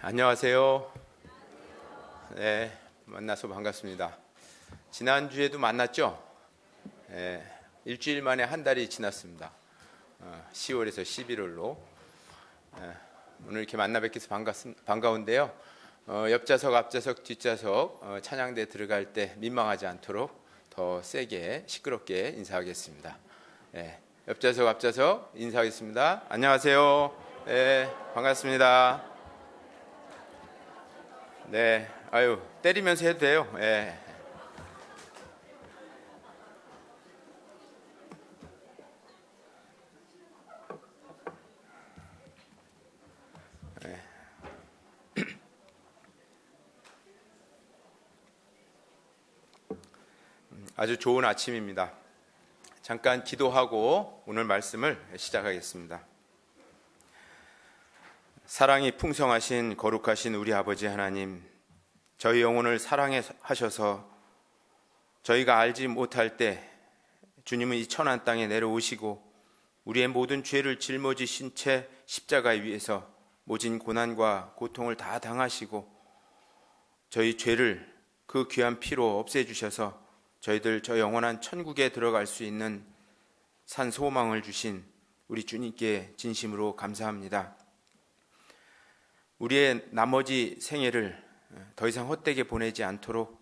안녕하세요. 네, 만나서 반갑습니다. 지난주에도 만났죠? 일주일 만에 한 달이 지났습니다. 10월에서 11월로. 오늘 이렇게 만나 뵙게서 반가운데요. 옆좌석, 앞좌석, 뒷좌석 찬양대 들어갈 때 민망하지 않도록 더 세게 시끄럽게 인사하겠습니다. 옆좌석, 앞좌석 인사하겠습니다. 안녕하세요. 반갑습니다. 네, 때리면서 해도 돼요. 아주 좋은 아침입니다. 잠깐 기도하고 오늘 말씀을 시작하겠습니다. 사랑이 풍성하신 거룩하신 우리 아버지 하나님, 저희 영혼을 사랑하셔서 저희가 알지 못할 때 주님은 이 천한 땅에 내려오시고 우리의 모든 죄를 짊어지신 채 십자가 위에서 모진 고난과 고통을 다 당하시고 저희 죄를 그 귀한 피로 없애주셔서 저희들 저 영원한 천국에 들어갈 수 있는 산 소망을 주신 우리 주님께 진심으로 감사합니다. 우리의 나머지 생애를 더 이상 헛되게 보내지 않도록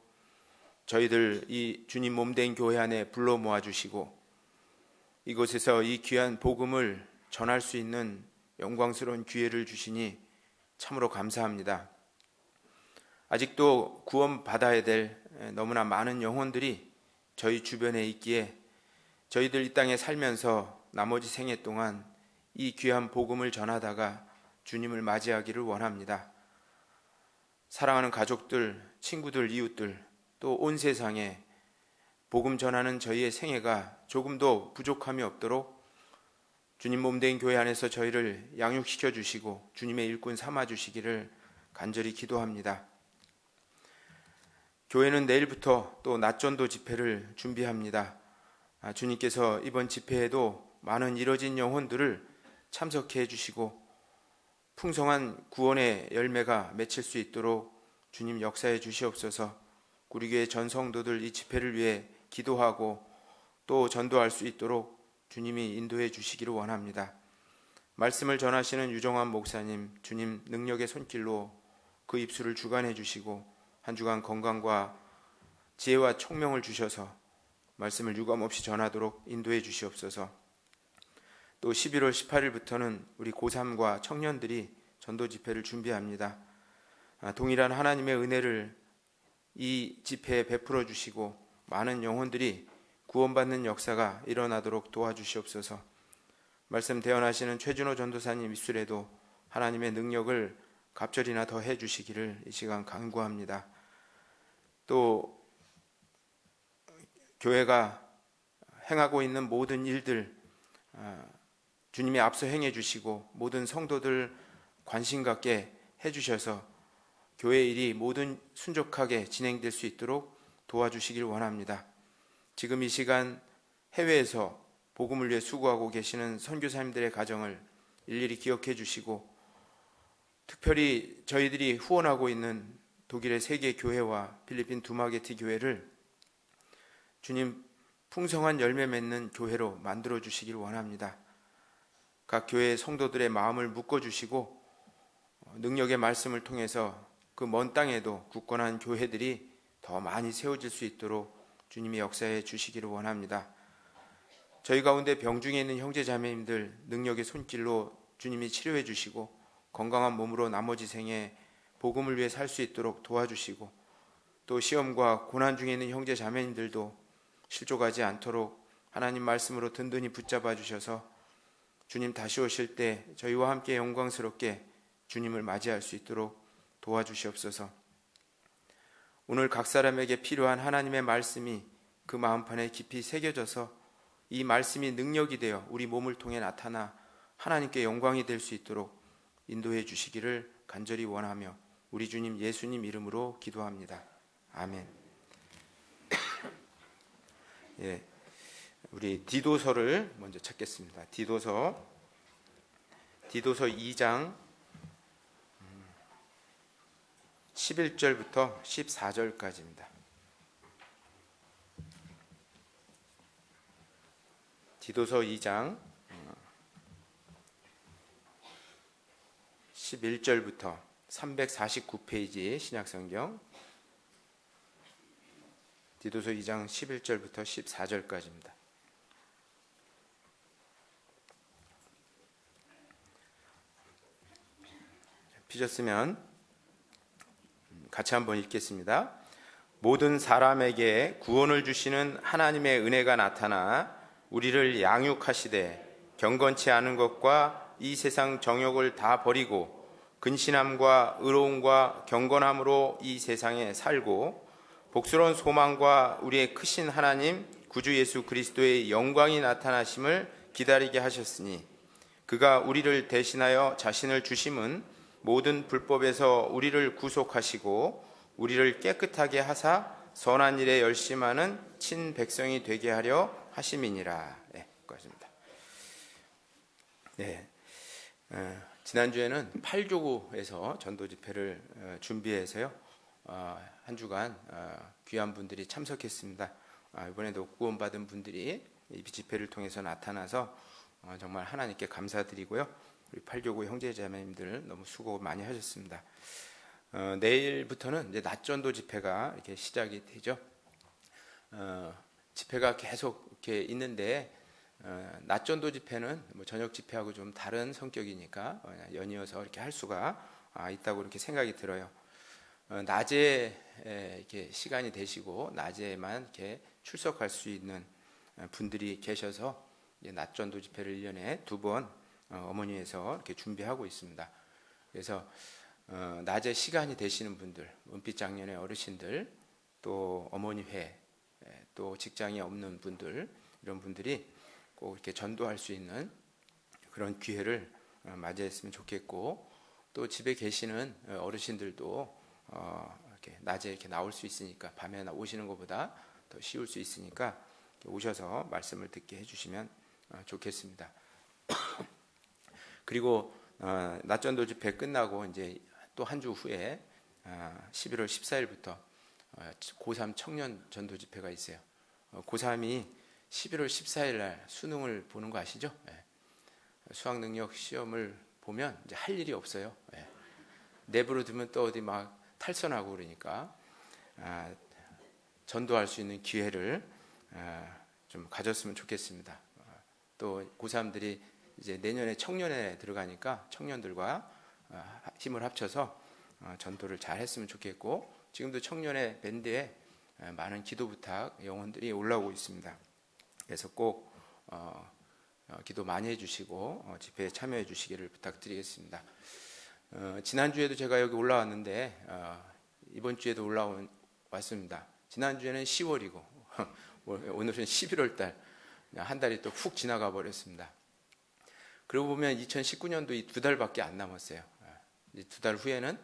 저희들 이 주님 몸된 교회 안에 불러 모아주시고 이곳에서 이 귀한 복음을 전할 수 있는 영광스러운 기회를 주시니 참으로 감사합니다. 아직도 구원받아야 될 너무나 많은 영혼들이 저희 주변에 있기에 저희들 이 땅에 살면서 나머지 생애 동안 이 귀한 복음을 전하다가 주님을 맞이하기를 원합니다. 사랑하는 가족들, 친구들, 이웃들, 또 온 세상에 복음 전하는 저희의 생애가 조금도 부족함이 없도록 주님 몸된 교회 안에서 저희를 양육시켜 주시고 주님의 일꾼 삼아 주시기를 간절히 기도합니다. 교회는 내일부터 또 낮전도 집회를 준비합니다. 주님께서 이번 집회에도 많은 이뤄진 영혼들을 참석해 주시고 풍성한 구원의 열매가 맺힐 수 있도록 주님 역사해 주시옵소서. 우리 교회 전 성도들 이 집회를 위해 기도하고 또 전도할 수 있도록 주님이 인도해 주시기를 원합니다. 말씀을 전하시는 유정환 목사님, 주님 능력의 손길로 그 입술을 주관해 주시고 한 주간 건강과 지혜와 총명을 주셔서 말씀을 유감없이 전하도록 인도해 주시옵소서. 또 11월 18일부터는 우리 고3과 청년들이 전도 집회를 준비합니다. 동일한 하나님의 은혜를 이 집회에 베풀어 주시고 많은 영혼들이 구원받는 역사가 일어나도록 도와주시옵소서. 말씀 대언하시는 최준호 전도사님 입술에도 하나님의 능력을 갑절이나 더 해주시기를 이 시간 간구합니다. 또 교회가 행하고 있는 모든 일들 주님이 앞서 행해 주시고 모든 성도들 관심 갖게 해주셔서 교회 일이 모든 순적하게 진행될 수 있도록 도와주시길 원합니다. 지금 이 시간 해외에서 복음을 위해 수고하고 계시는 선교사님들의 가정을 일일이 기억해 주시고 특별히 저희들이 후원하고 있는 독일의 세 개 교회와 필리핀 두마게티 교회를 주님 풍성한 열매 맺는 교회로 만들어 주시길 원합니다. 각 교회의 성도들의 마음을 묶어주시고 능력의 말씀을 통해서 그 먼 땅에도 굳건한 교회들이 더 많이 세워질 수 있도록 주님이 역사해 주시기를 원합니다. 저희 가운데 병중에 있는 형제 자매님들 능력의 손길로 주님이 치료해 주시고 건강한 몸으로 나머지 생에 복음을 위해 살 수 있도록 도와주시고 또 시험과 고난 중에 있는 형제 자매님들도 실족하지 않도록 하나님 말씀으로 든든히 붙잡아 주셔서 주님 다시 오실 때 저희와 함께 영광스럽게 주님을 맞이할 수 있도록 도와주시옵소서. 오늘 각 사람에게 필요한 하나님의 말씀이 그 마음판에 깊이 새겨져서 이 말씀이 능력이 되어 우리 몸을 통해 나타나 하나님께 영광이 될 수 있도록 인도해 주시기를 간절히 원하며 우리 주님 예수님 이름으로 기도합니다. 아멘. 우리 디도서를 먼저 찾겠습니다. 디도서 2장 11절부터 14절까지입니다. 디도서 2장 11절부터 349페이지 신약성경, 디도서 2장 11절부터 14절까지입니다. 피셨으면 같이 한번 읽겠습니다. 모든 사람에게 구원을 주시는 하나님의 은혜가 나타나 우리를 양육하시되 경건치 않은 것과 이 세상 정욕을 다 버리고 근신함과 의로움과 경건함으로 이 세상에 살고 복스러운 소망과 우리의 크신 하나님 구주 예수 그리스도의 영광이 나타나심을 기다리게 하셨으니 그가 우리를 대신하여 자신을 주심은 모든 불법에서 우리를 구속하시고 우리를 깨끗하게 하사 선한 일에 열심하는 친백성이 되게 하려 하심이니라. 네, 여기까지입니다. 네, 지난주에는 8조구에서 전도 집회를 준비해서요, 한 주간 귀한 분들이 참석했습니다. 이번에도 구원받은 분들이 이 집회를 통해서 나타나서 정말 하나님께 감사드리고요. 우리 8조구 형제자매님들 너무 수고 많이 하셨습니다. 내일부터는 이제 낮전도 집회가 이렇게 시작이 되죠. 집회가 계속 이렇게 있는데 낮전도 집회는 뭐 저녁 집회하고 좀 다른 성격이니까 연이어서 이렇게 할 수가 있다고 이렇게 생각이 들어요. 낮에 이렇게 시간이 되시고 낮에만 이렇게 출석할 수 있는 분들이 계셔서 낮전도 집회를 1년에 2번 어머니에서 이렇게 준비하고 있습니다. 그래서 낮에 시간이 되시는 분들, 은빛 장년의 어르신들, 또 어머니회, 또 직장이 없는 분들, 이런 분들이 꼭 이렇게 전도할 수 있는 그런 기회를 맞이했으면 좋겠고, 또 집에 계시는 어르신들도 이렇게 낮에 이렇게 나올 수 있으니까, 밤에 오시는 것보다 더 쉬울 수 있으니까 오셔서 말씀을 듣게 해주시면 좋겠습니다. 그리고 낮전도 집회 끝나고 이제 또 한 주 후에 11월 14일부터 고3 청년 전도 집회가 있어요. 고3이 11월 14일 날 수능을 보는 거 아시죠? 수학 능력 시험을 보면 이제 할 일이 없어요. 내부로 두면 또 어디 막 탈선하고 그러니까 전도할 수 있는 기회를 좀 가졌으면 좋겠습니다. 또 고3들이 이제 내년에 청년에 들어가니까 청년들과 힘을 합쳐서 전도를 잘 했으면 좋겠고, 지금도 청년의 밴드에 많은 기도 부탁 영혼들이 올라오고 있습니다. 그래서 꼭 기도 많이 해주시고 집회에 참여해 주시기를 부탁드리겠습니다. 지난주에도 제가 여기 올라왔는데 이번 주에도 올라왔습니다. 지난주에는 10월이고 오늘은 11월 달, 한 달이 또 훅 지나가 버렸습니다. 그러고 보면 2019년도 이 2달밖에 안 남았어요. 2달 후에는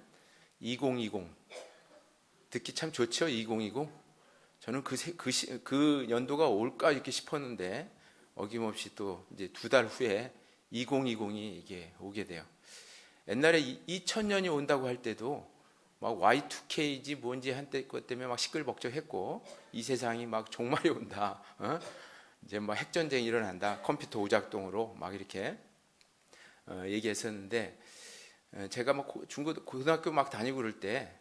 2020, 듣기 참 좋죠. 2020. 저는 그 연도가 올까 이렇게 싶었는데 어김없이 또 이제 2달 후에 2020이 이게 오게 돼요. 옛날에 2000년이 온다고 할 때도 막 Y2K지 뭔지 한때 것 때문에 막 시끌벅적했고, 이 세상이 막 종말이 온다, 이제 막 핵전쟁이 일어난다, 컴퓨터 오작동으로 막 이렇게 얘기했었는데, 제가 막 고등학교 막 다니고 그럴 때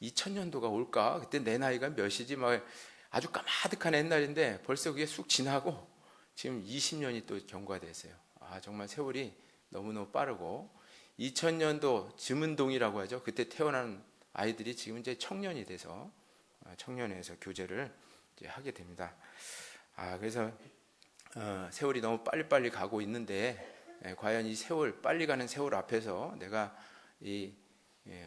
2000년도가 올까? 그때 내 나이가 몇이지? 막 아주 까마득한 옛날인데 벌써 그게 쑥 지나고 지금 20년이 또 경과됐어요. 정말 세월이 너무너무 빠르고, 2000년도 즈문동이라고 하죠. 그때 태어난 아이들이 지금 이제 청년이 돼서 청년회에서 교제를 이제 하게 됩니다. 그래서 세월이 너무 빨리빨리 가고 있는데, 과연 이 세월, 빨리 가는 세월 앞에서 내가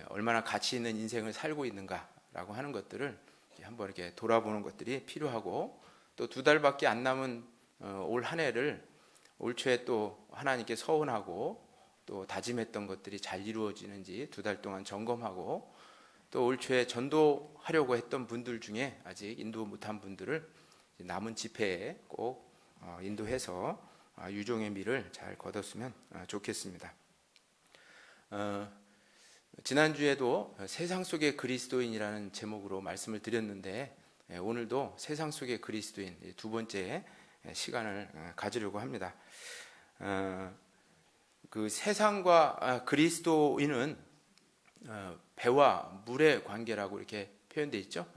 얼마나 가치 있는 인생을 살고 있는가라고 하는 것들을 한번 이렇게 돌아보는 것들이 필요하고, 또 2달밖에 안 남은 올 한 해를 올 초에 또 하나님께 서원하고 또 다짐했던 것들이 잘 이루어지는지 2달 동안 점검하고, 또 올 초에 전도하려고 했던 분들 중에 아직 인도 못한 분들을 남은 집회에 꼭 인도해서 유종의 미를 잘 거뒀으면 좋겠습니다. 지난주에도 세상 속의 그리스도인이라는 제목으로 말씀을 드렸는데 오늘도 세상 속의 그리스도인 두 번째 시간을 가지려고 합니다. 그 세상과 그리스도인은 배와 물의 관계라고 이렇게 표현되어 있죠.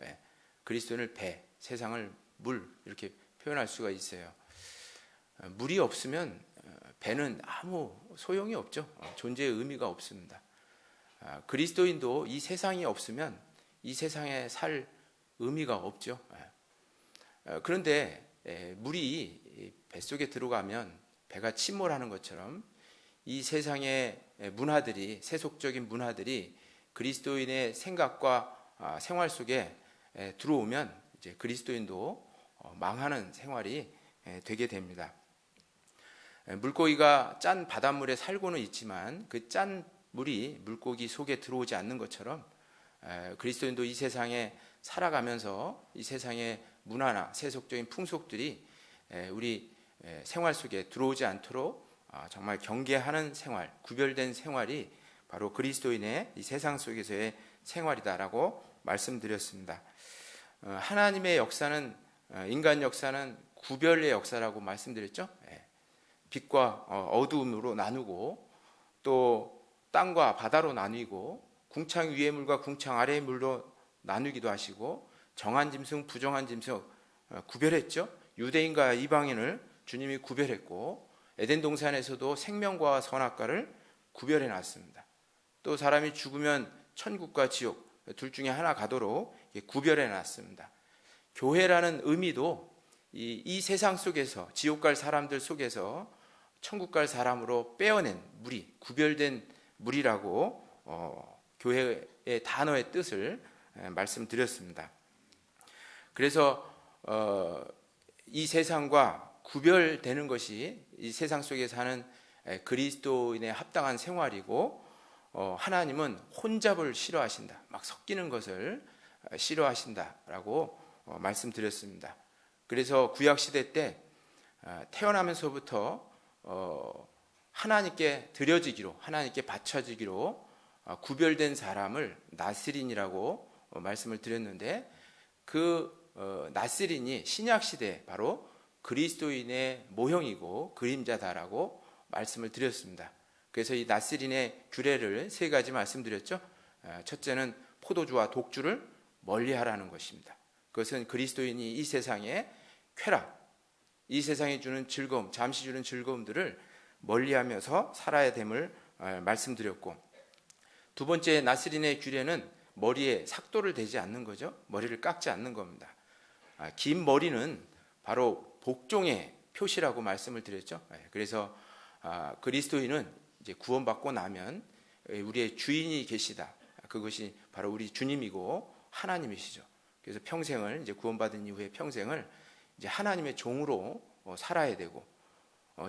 그리스도인을 배, 세상을 물 이렇게 표현할 수가 있어요. 물이 없으면 배는 아무 소용이 없죠. 존재의 의미가 없습니다. 그리스도인도 이 세상이 없으면 이 세상에 살 의미가 없죠. 그런데 물이 뱃속에 들어가면 배가 침몰하는 것처럼 이 세상의 문화들이, 세속적인 문화들이 그리스도인의 생각과 생활 속에 들어오면 이제 그리스도인도 망하는 생활이 되게 됩니다. 물고기가 짠 바닷물에 살고는 있지만 그 짠 물이 물고기 속에 들어오지 않는 것처럼 그리스도인도 이 세상에 살아가면서 이 세상의 문화나 세속적인 풍속들이 우리 생활 속에 들어오지 않도록 정말 경계하는 생활, 구별된 생활이 바로 그리스도인의 이 세상 속에서의 생활이다라고 말씀드렸습니다. 하나님의 역사는, 인간 역사는 구별의 역사라고 말씀드렸죠. 빛과 어두움으로 나누고 또 땅과 바다로 나뉘고 궁창 위의 물과 궁창 아래의 물로 나누기도 하시고 정한 짐승, 부정한 짐승 구별했죠. 유대인과 이방인을 주님이 구별했고 에덴 동산에서도 생명과 선악과를 구별해 놨습니다. 또 사람이 죽으면 천국과 지옥 둘 중에 하나 가도록 구별해 놨습니다. 교회라는 의미도 이 세상 속에서 지옥 갈 사람들 속에서 천국 갈 사람으로 빼어낸 무리, 구별된 무리라고 교회의 단어의 뜻을 말씀드렸습니다. 그래서 이 세상과 구별되는 것이 이 세상 속에 사는 그리스도인의 합당한 생활이고 하나님은 혼잡을 싫어하신다. 막 섞이는 것을 싫어하신다라고 말씀드렸습니다. 그래서 구약시대 때 태어나면서부터 하나님께 드려지기로, 하나님께 바쳐지기로 구별된 사람을 나스린이라고 말씀을 드렸는데 그 나스린이 신약시대 바로 그리스도인의 모형이고 그림자다라고 말씀을 드렸습니다. 그래서 이 나스린의 규례를 세 가지 말씀드렸죠. 첫째는 포도주와 독주를 멀리하라는 것입니다. 그것은 그리스도인이 이 세상의 쾌락, 이 세상이 주는 즐거움, 잠시 주는 즐거움들을 멀리하면서 살아야 됨을 말씀드렸고, 두 번째 나스린의 규례는 머리에 삭도를 대지 않는 거죠. 머리를 깎지 않는 겁니다. 긴 머리는 바로 복종의 표시라고 말씀을 드렸죠. 그래서 그리스도인은 이제 구원받고 나면 우리의 주인이 계시다. 그것이 바로 우리 주님이고 하나님이시죠. 그래서 평생을 이제 구원받은 이후에 평생을 이제 하나님의 종으로 살아야 되고,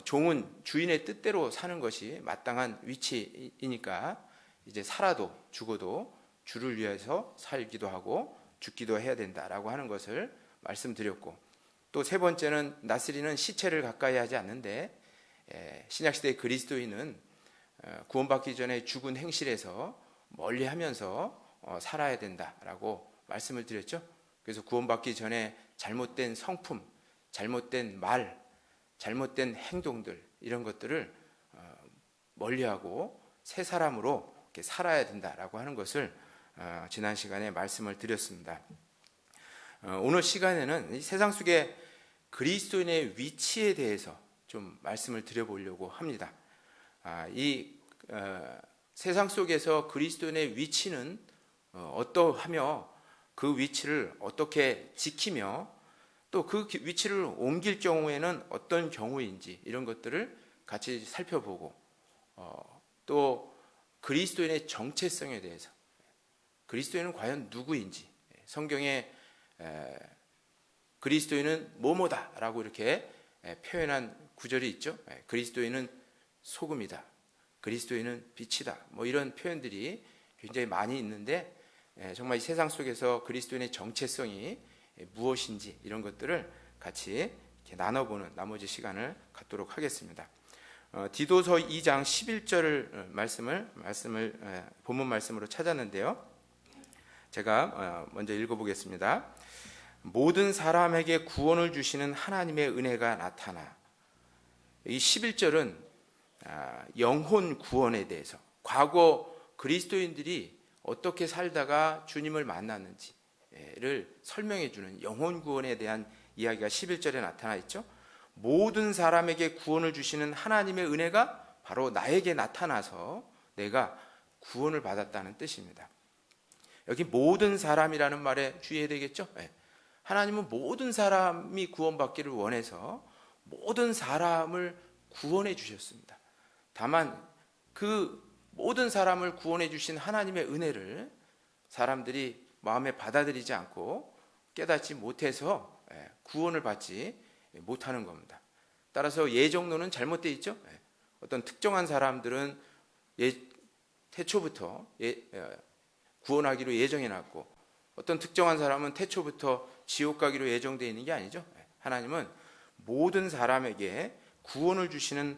종은 주인의 뜻대로 사는 것이 마땅한 위치이니까 이제 살아도 죽어도 주를 위해서 살기도 하고 죽기도 해야 된다라고 하는 것을 말씀드렸고, 또 세 번째는 나스린은 시체를 가까이 하지 않는데 신약시대의 그리스도인은 구원받기 전에 죽은 행실에서 멀리하면서 살아야 된다라고 말씀을 드렸죠. 그래서 구원받기 전에 잘못된 성품, 잘못된 말, 잘못된 행동들 이런 것들을 멀리하고 새 사람으로 이렇게 살아야 된다라고 하는 것을 지난 시간에 말씀을 드렸습니다. 오늘 시간에는 이 세상 속에 그리스도인의 위치에 대해서 좀 말씀을 드려보려고 합니다. 이 세상 속에서 그리스도인의 위치는 어떠하며 그 위치를 어떻게 지키며 또 그 위치를 옮길 경우에는 어떤 경우인지 이런 것들을 같이 살펴보고 또 그리스도인의 정체성에 대해서, 그리스도인은 과연 누구인지, 성경에 그리스도인은 뭐뭐다라고 이렇게 표현한 구절이 있죠. 그리스도인은 소금이다, 그리스도인은 빛이다, 뭐 이런 표현들이 굉장히 많이 있는데 정말 이 세상 속에서 그리스도인의 정체성이 무엇인지 이런 것들을 같이 이렇게 나눠보는 나머지 시간을 갖도록 하겠습니다. 디도서 2장 11절 말씀을 본문 말씀으로 찾았는데요. 제가 먼저 읽어보겠습니다. 모든 사람에게 구원을 주시는 하나님의 은혜가 나타나. 이 11절은 영혼 구원에 대해서, 과거 그리스도인들이 어떻게 살다가 주님을 만났는지를 설명해 주는 영혼 구원에 대한 이야기가 11절에 나타나 있죠. 모든 사람에게 구원을 주시는 하나님의 은혜가 바로 나에게 나타나서 내가 구원을 받았다는 뜻입니다. 여기 모든 사람이라는 말에 주의해야 되겠죠. 하나님은 모든 사람이 구원받기를 원해서 모든 사람을 구원해 주셨습니다. 다만 그 모든 사람을 구원해 주신 하나님의 은혜를 사람들이 마음에 받아들이지 않고 깨닫지 못해서 구원을 받지 못하는 겁니다. 따라서 예정론은 잘못되어 있죠. 어떤 특정한 사람들은 태초부터 구원하기로 예정해놨고, 어떤 특정한 사람은 태초부터 지옥 가기로 예정되어 있는 게 아니죠. 하나님은 모든 사람에게 구원을 주시는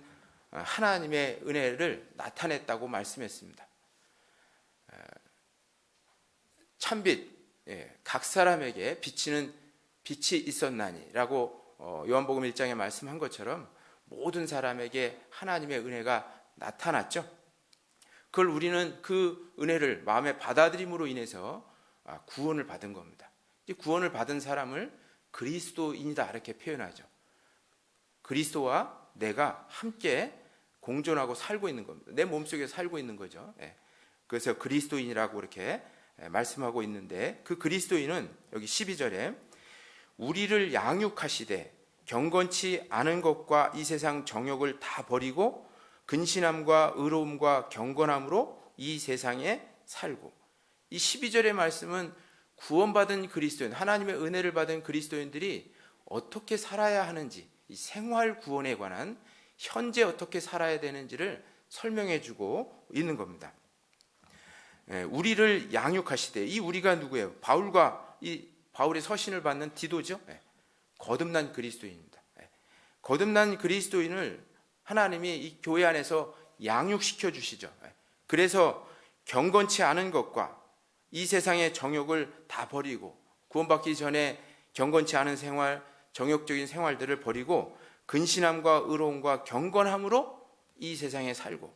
하나님의 은혜를 나타냈다고 말씀했습니다. 참빛, 각 사람에게 비치는 빛이 있었나니라고 요한복음 1장에 말씀한 것처럼 모든 사람에게 하나님의 은혜가 나타났죠. 그걸 우리는 그 은혜를 마음에 받아들임으로 인해서 구원을 받은 겁니다. 이 구원을 받은 사람을 그리스도인이다 이렇게 표현하죠. 그리스도와 내가 함께 공존하고 살고 있는 겁니다. 내 몸속에 살고 있는 거죠. 그래서 그리스도인이라고 이렇게 말씀하고 있는데, 그 그리스도인은 여기 12절에 우리를 양육하시되 경건치 않은 것과 이 세상 정욕을 다 버리고 근신함과 의로움과 경건함으로 이 세상에 살고. 이 12절의 말씀은 구원받은 그리스도인, 하나님의 은혜를 받은 그리스도인들이 어떻게 살아야 하는지, 이 생활 구원에 관한 현재 어떻게 살아야 되는지를 설명해 주고 있는 겁니다. 우리를 양육하시되, 이 우리가 누구예요? 바울의 서신을 받는 디도죠. 거듭난 그리스도인입니다. 거듭난 그리스도인을 하나님이 이 교회 안에서 양육시켜 주시죠. 그래서 경건치 않은 것과 이 세상의 정욕을 다 버리고, 구원받기 전에 경건치 않은 생활, 정욕적인 생활들을 버리고 근신함과 의로움과 경건함으로 이 세상에 살고.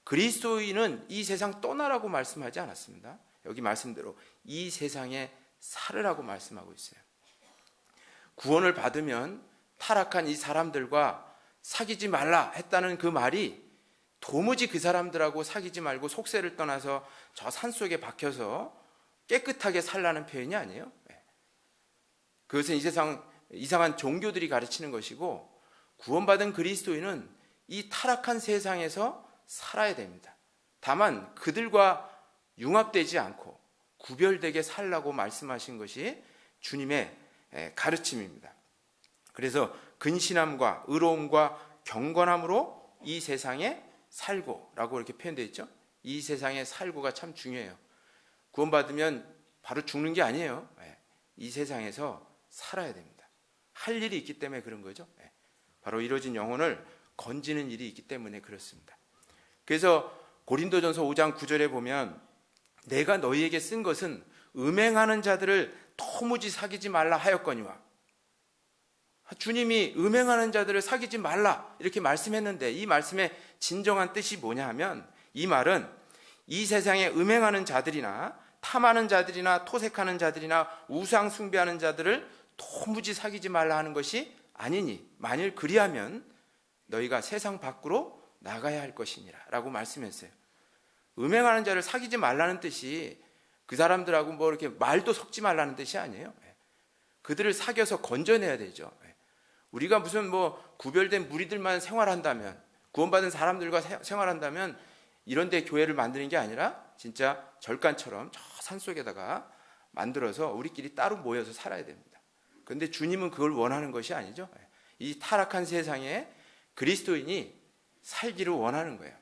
그리스도인은 이 세상 떠나라고 말씀하지 않았습니다. 여기 말씀대로 이 세상에 살으라고 말씀하고 있어요. 구원을 받으면 타락한 이 사람들과 사귀지 말라 했다는 그 말이 도무지 그 사람들하고 사귀지 말고 속세를 떠나서 저 산속에 박혀서 깨끗하게 살라는 표현이 아니에요. 그것은 이 세상 이상한 종교들이 가르치는 것이고, 구원받은 그리스도인은 이 타락한 세상에서 살아야 됩니다. 다만 그들과 융합되지 않고 구별되게 살라고 말씀하신 것이 주님의 가르침입니다. 그래서 근신함과 의로움과 경건함으로 이 세상에 살고 라고 이렇게 표현되어 있죠. 이 세상에 살고가 참 중요해요. 구원받으면 바로 죽는 게 아니에요. 이 세상에서 살아야 됩니다. 할 일이 있기 때문에 그런 거죠. 바로 이루어진 영혼을 건지는 일이 있기 때문에 그렇습니다. 그래서 고린도전서 5장 9절에 보면 내가 너희에게 쓴 것은 음행하는 자들을 도무지 사귀지 말라 하였거니와. 주님이 음행하는 자들을 사귀지 말라 이렇게 말씀했는데, 이 말씀의 진정한 뜻이 뭐냐 하면, 이 말은 이 세상에 음행하는 자들이나 탐하는 자들이나 토색하는 자들이나 우상 숭배하는 자들을 도무지 사귀지 말라 하는 것이 아니니, 만일 그리하면 너희가 세상 밖으로 나가야 할 것이니라 라고 말씀했어요. 음행하는 자를 사귀지 말라는 뜻이 그 사람들하고 뭐 이렇게 말도 섞지 말라는 뜻이 아니에요. 그들을 사귀어서 건져내야 되죠. 우리가 무슨 뭐 구별된 무리들만 생활한다면, 구원받은 사람들과 생활한다면 이런 데 교회를 만드는 게 아니라 진짜 절간처럼 저 산속에다가 만들어서 우리끼리 따로 모여서 살아야 됩니다. 그런데 주님은 그걸 원하는 것이 아니죠. 이 타락한 세상에 그리스도인이 살기를 원하는 거예요.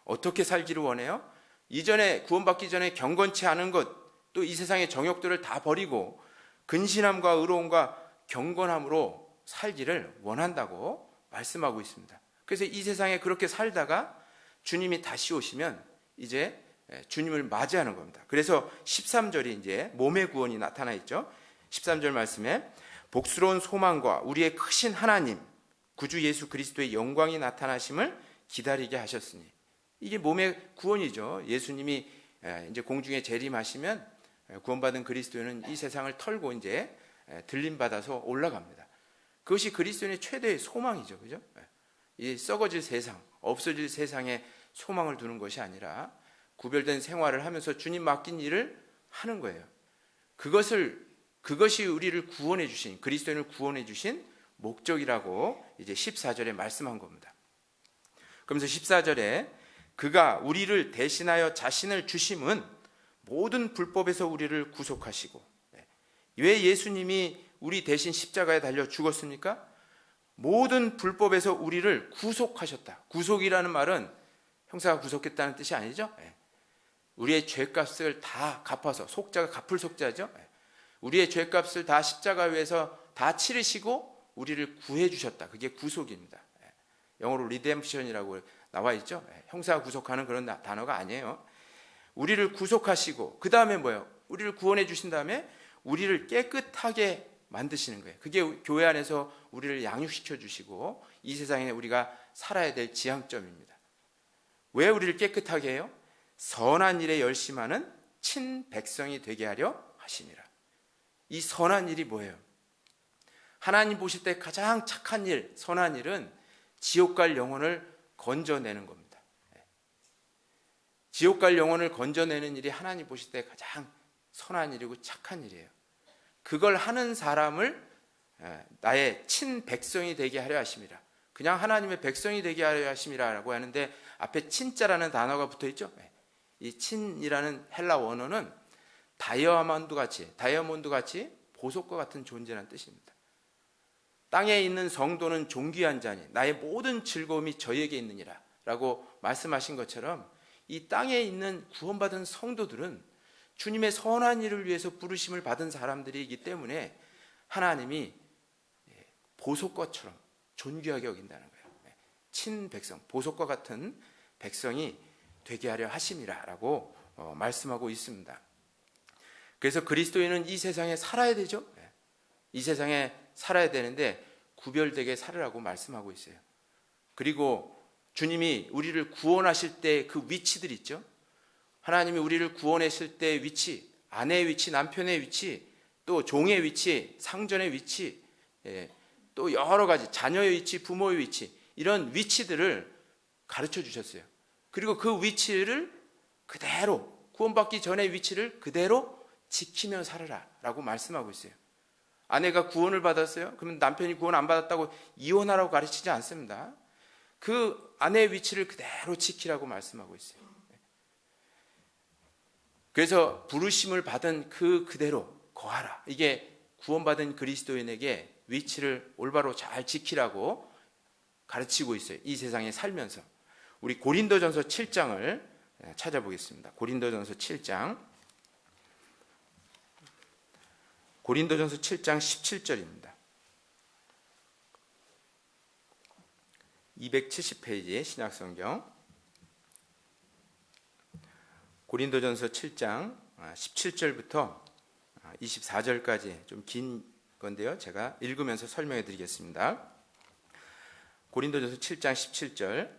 어떻게 살기를 원해요? 이전에 구원받기 전에 경건치 않은 것, 또 이 세상의 정욕들을 다 버리고 근신함과 의로움과 경건함으로 살기를 원한다고 말씀하고 있습니다. 그래서 이 세상에 그렇게 살다가 주님이 다시 오시면 이제 주님을 맞이하는 겁니다. 그래서 13절이 이제 몸의 구원이 나타나 있죠. 13절 말씀에 복스러운 소망과 우리의 크신 하나님 구주 예수 그리스도의 영광이 나타나심을 기다리게 하셨으니, 이게 몸의 구원이죠. 예수님이 이제 공중에 재림하시면 구원받은 그리스도인은 이 세상을 털고 이제 들림 받아서 올라갑니다. 그것이 그리스도인의 최대의 소망이죠. 그죠? 이 썩어질 세상, 없어질 세상에 소망을 두는 것이 아니라 구별된 생활을 하면서 주님 맡긴 일을 하는 거예요. 그것이 우리를 구원해 주신, 그리스도인을 구원해 주신 목적이라고 이제 14절에 말씀한 겁니다. 그러면서 14절에 그가 우리를 대신하여 자신을 주심은 모든 불법에서 우리를 구속하시고, 왜 예수님이 우리 대신 십자가에 달려 죽었습니까? 모든 불법에서 우리를 구속하셨다. 구속이라는 말은 형사가 구속했다는 뜻이 아니죠. 우리의 죄값을 다 갚아서, 속자가 갚을 속자죠. 우리의 죄값을 다 십자가 위에서 다 치르시고 우리를 구해 주셨다. 그게 구속입니다. 영어로 리뎀션이라고 나와 있죠. 형사가 구속하는 그런 단어가 아니에요. 우리를 구속하시고 그 다음에 뭐예요? 우리를 구원해 주신 다음에 우리를 깨끗하게 만드시는 거예요. 그게 교회 안에서 우리를 양육시켜 주시고 이 세상에 우리가 살아야 될 지향점입니다. 왜 우리를 깨끗하게 해요? 선한 일에 열심하는 친백성이 되게 하려 하심이라. 이 선한 일이 뭐예요? 하나님 보실 때 가장 착한 일, 선한 일은 지옥 갈 영혼을 건져내는 겁니다. 지옥 갈 영혼을 건져내는 일이 하나님 보실 때 가장 선한 일이고 착한 일이에요. 그걸 하는 사람을 나의 친백성이 되게 하려 하심이라. 그냥 하나님의 백성이 되게 하려 하심이라고 하는데 앞에 친자라는 단어가 붙어 있죠. 이 친이라는 헬라 원어는 다이아몬드 같이 보석과 같은 존재라는 뜻입니다. 땅에 있는 성도는 존귀한 자니 나의 모든 즐거움이 저에게 있느니라 라고 말씀하신 것처럼 이 땅에 있는 구원받은 성도들은 주님의 선한 일을 위해서 부르심을 받은 사람들이기 때문에 하나님이 보석과처럼 존귀하게 여긴다는 거예요. 친백성, 보석과 같은 백성이 되게 하려 하심이라고 말씀하고 있습니다. 그래서 그리스도인은 이 세상에 살아야 되죠. 이 세상에 살아야 되는데 구별되게 살으라고 말씀하고 있어요. 그리고 주님이 우리를 구원하실 때 그 위치들 있죠. 하나님이 우리를 구원했을 때의 위치, 아내의 위치, 남편의 위치, 또 종의 위치, 상전의 위치, 또 여러 가지 자녀의 위치, 부모의 위치, 이런 위치들을 가르쳐 주셨어요. 그리고 그 위치를 그대로, 구원받기 전의 위치를 그대로 지키며 살아라 라고 말씀하고 있어요. 아내가 구원을 받았어요? 그러면 남편이 구원 안 받았다고 이혼하라고 가르치지 않습니다. 그 아내의 위치를 그대로 지키라고 말씀하고 있어요. 그래서 부르심을 받은 그대로 거하라. 이게 구원받은 그리스도인에게 위치를 올바로 잘 지키라고 가르치고 있어요. 이 세상에 살면서. 우리 고린도전서 7장을 찾아보겠습니다. 고린도전서 7장. 고린도전서 7장 17절입니다. 270페이지의 신약성경. 고린도전서 7장 17절부터 24절까지 좀 긴 건데요. 제가 읽으면서 설명해 드리겠습니다. 고린도전서 7장 17절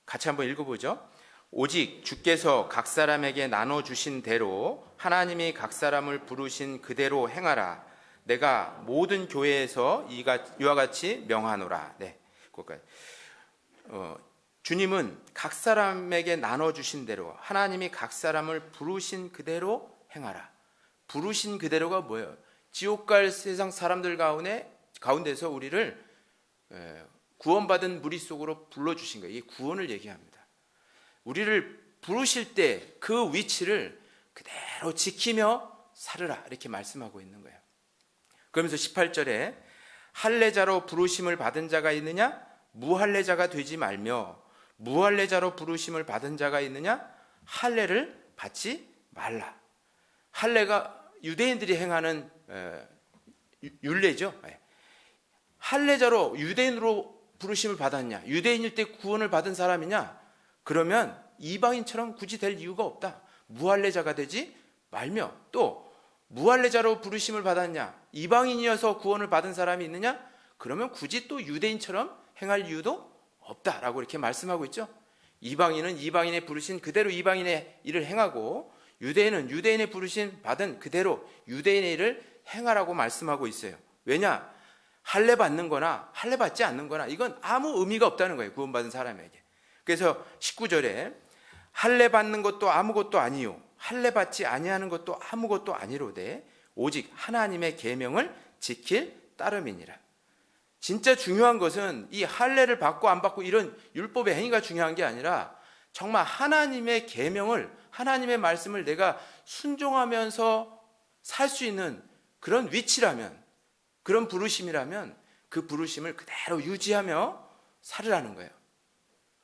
같이 한번 읽어보죠. 오직 주께서 각 사람에게 나눠주신 대로 하나님이 각 사람을 부르신 그대로 행하라. 내가 모든 교회에서 이와 같이 명하노라. 네, 그것까지. 주님은 각 사람에게 나눠주신 대로 하나님이 각 사람을 부르신 그대로 행하라. 부르신 그대로가 뭐예요? 지옥 갈 세상 사람들 가운데서 우리를 구원받은 무리 속으로 불러주신 거예요. 이게 구원을 얘기합니다. 우리를 부르실 때 그 위치를 그대로 지키며 살으라 이렇게 말씀하고 있는 거예요. 그러면서 18절에 할례자로 부르심을 받은 자가 있느냐? 무할례자가 되지 말며 무할례자로 부르심을 받은 자가 있느냐? 할례를 받지 말라. 할례가 유대인들이 행하는 율례죠. 할례자로 유대인으로 부르심을 받았냐? 유대인일 때 구원을 받은 사람이냐? 그러면 이방인처럼 굳이 될 이유가 없다. 무할례자가 되지 말며, 또 무할례자로 부르심을 받았냐? 이방인이어서 구원을 받은 사람이 있느냐? 그러면 굳이 또 유대인처럼 행할 이유도 없다라고 이렇게 말씀하고 있죠. 이방인은 이방인의 부르신 그대로 이방인의 일을 행하고, 유대인은 유대인의 부르신 받은 그대로 유대인의 일을 행하라고 말씀하고 있어요. 왜냐? 할례 받는 거나 할례 받지 않는 거나 이건 아무 의미가 없다는 거예요, 구원받은 사람에게. 그래서 19절에 할례 받는 것도 아무것도 아니요 할례 받지 아니하는 것도 아무것도 아니로되 오직 하나님의 계명을 지킬 따름이니라. 진짜 중요한 것은 이 할례를 받고 안 받고 이런 율법의 행위가 중요한 게 아니라 정말 하나님의 계명을, 하나님의 말씀을 내가 순종하면서 살 수 있는 그런 위치라면, 그런 부르심이라면 그 부르심을 그대로 유지하며 살으라는 거예요.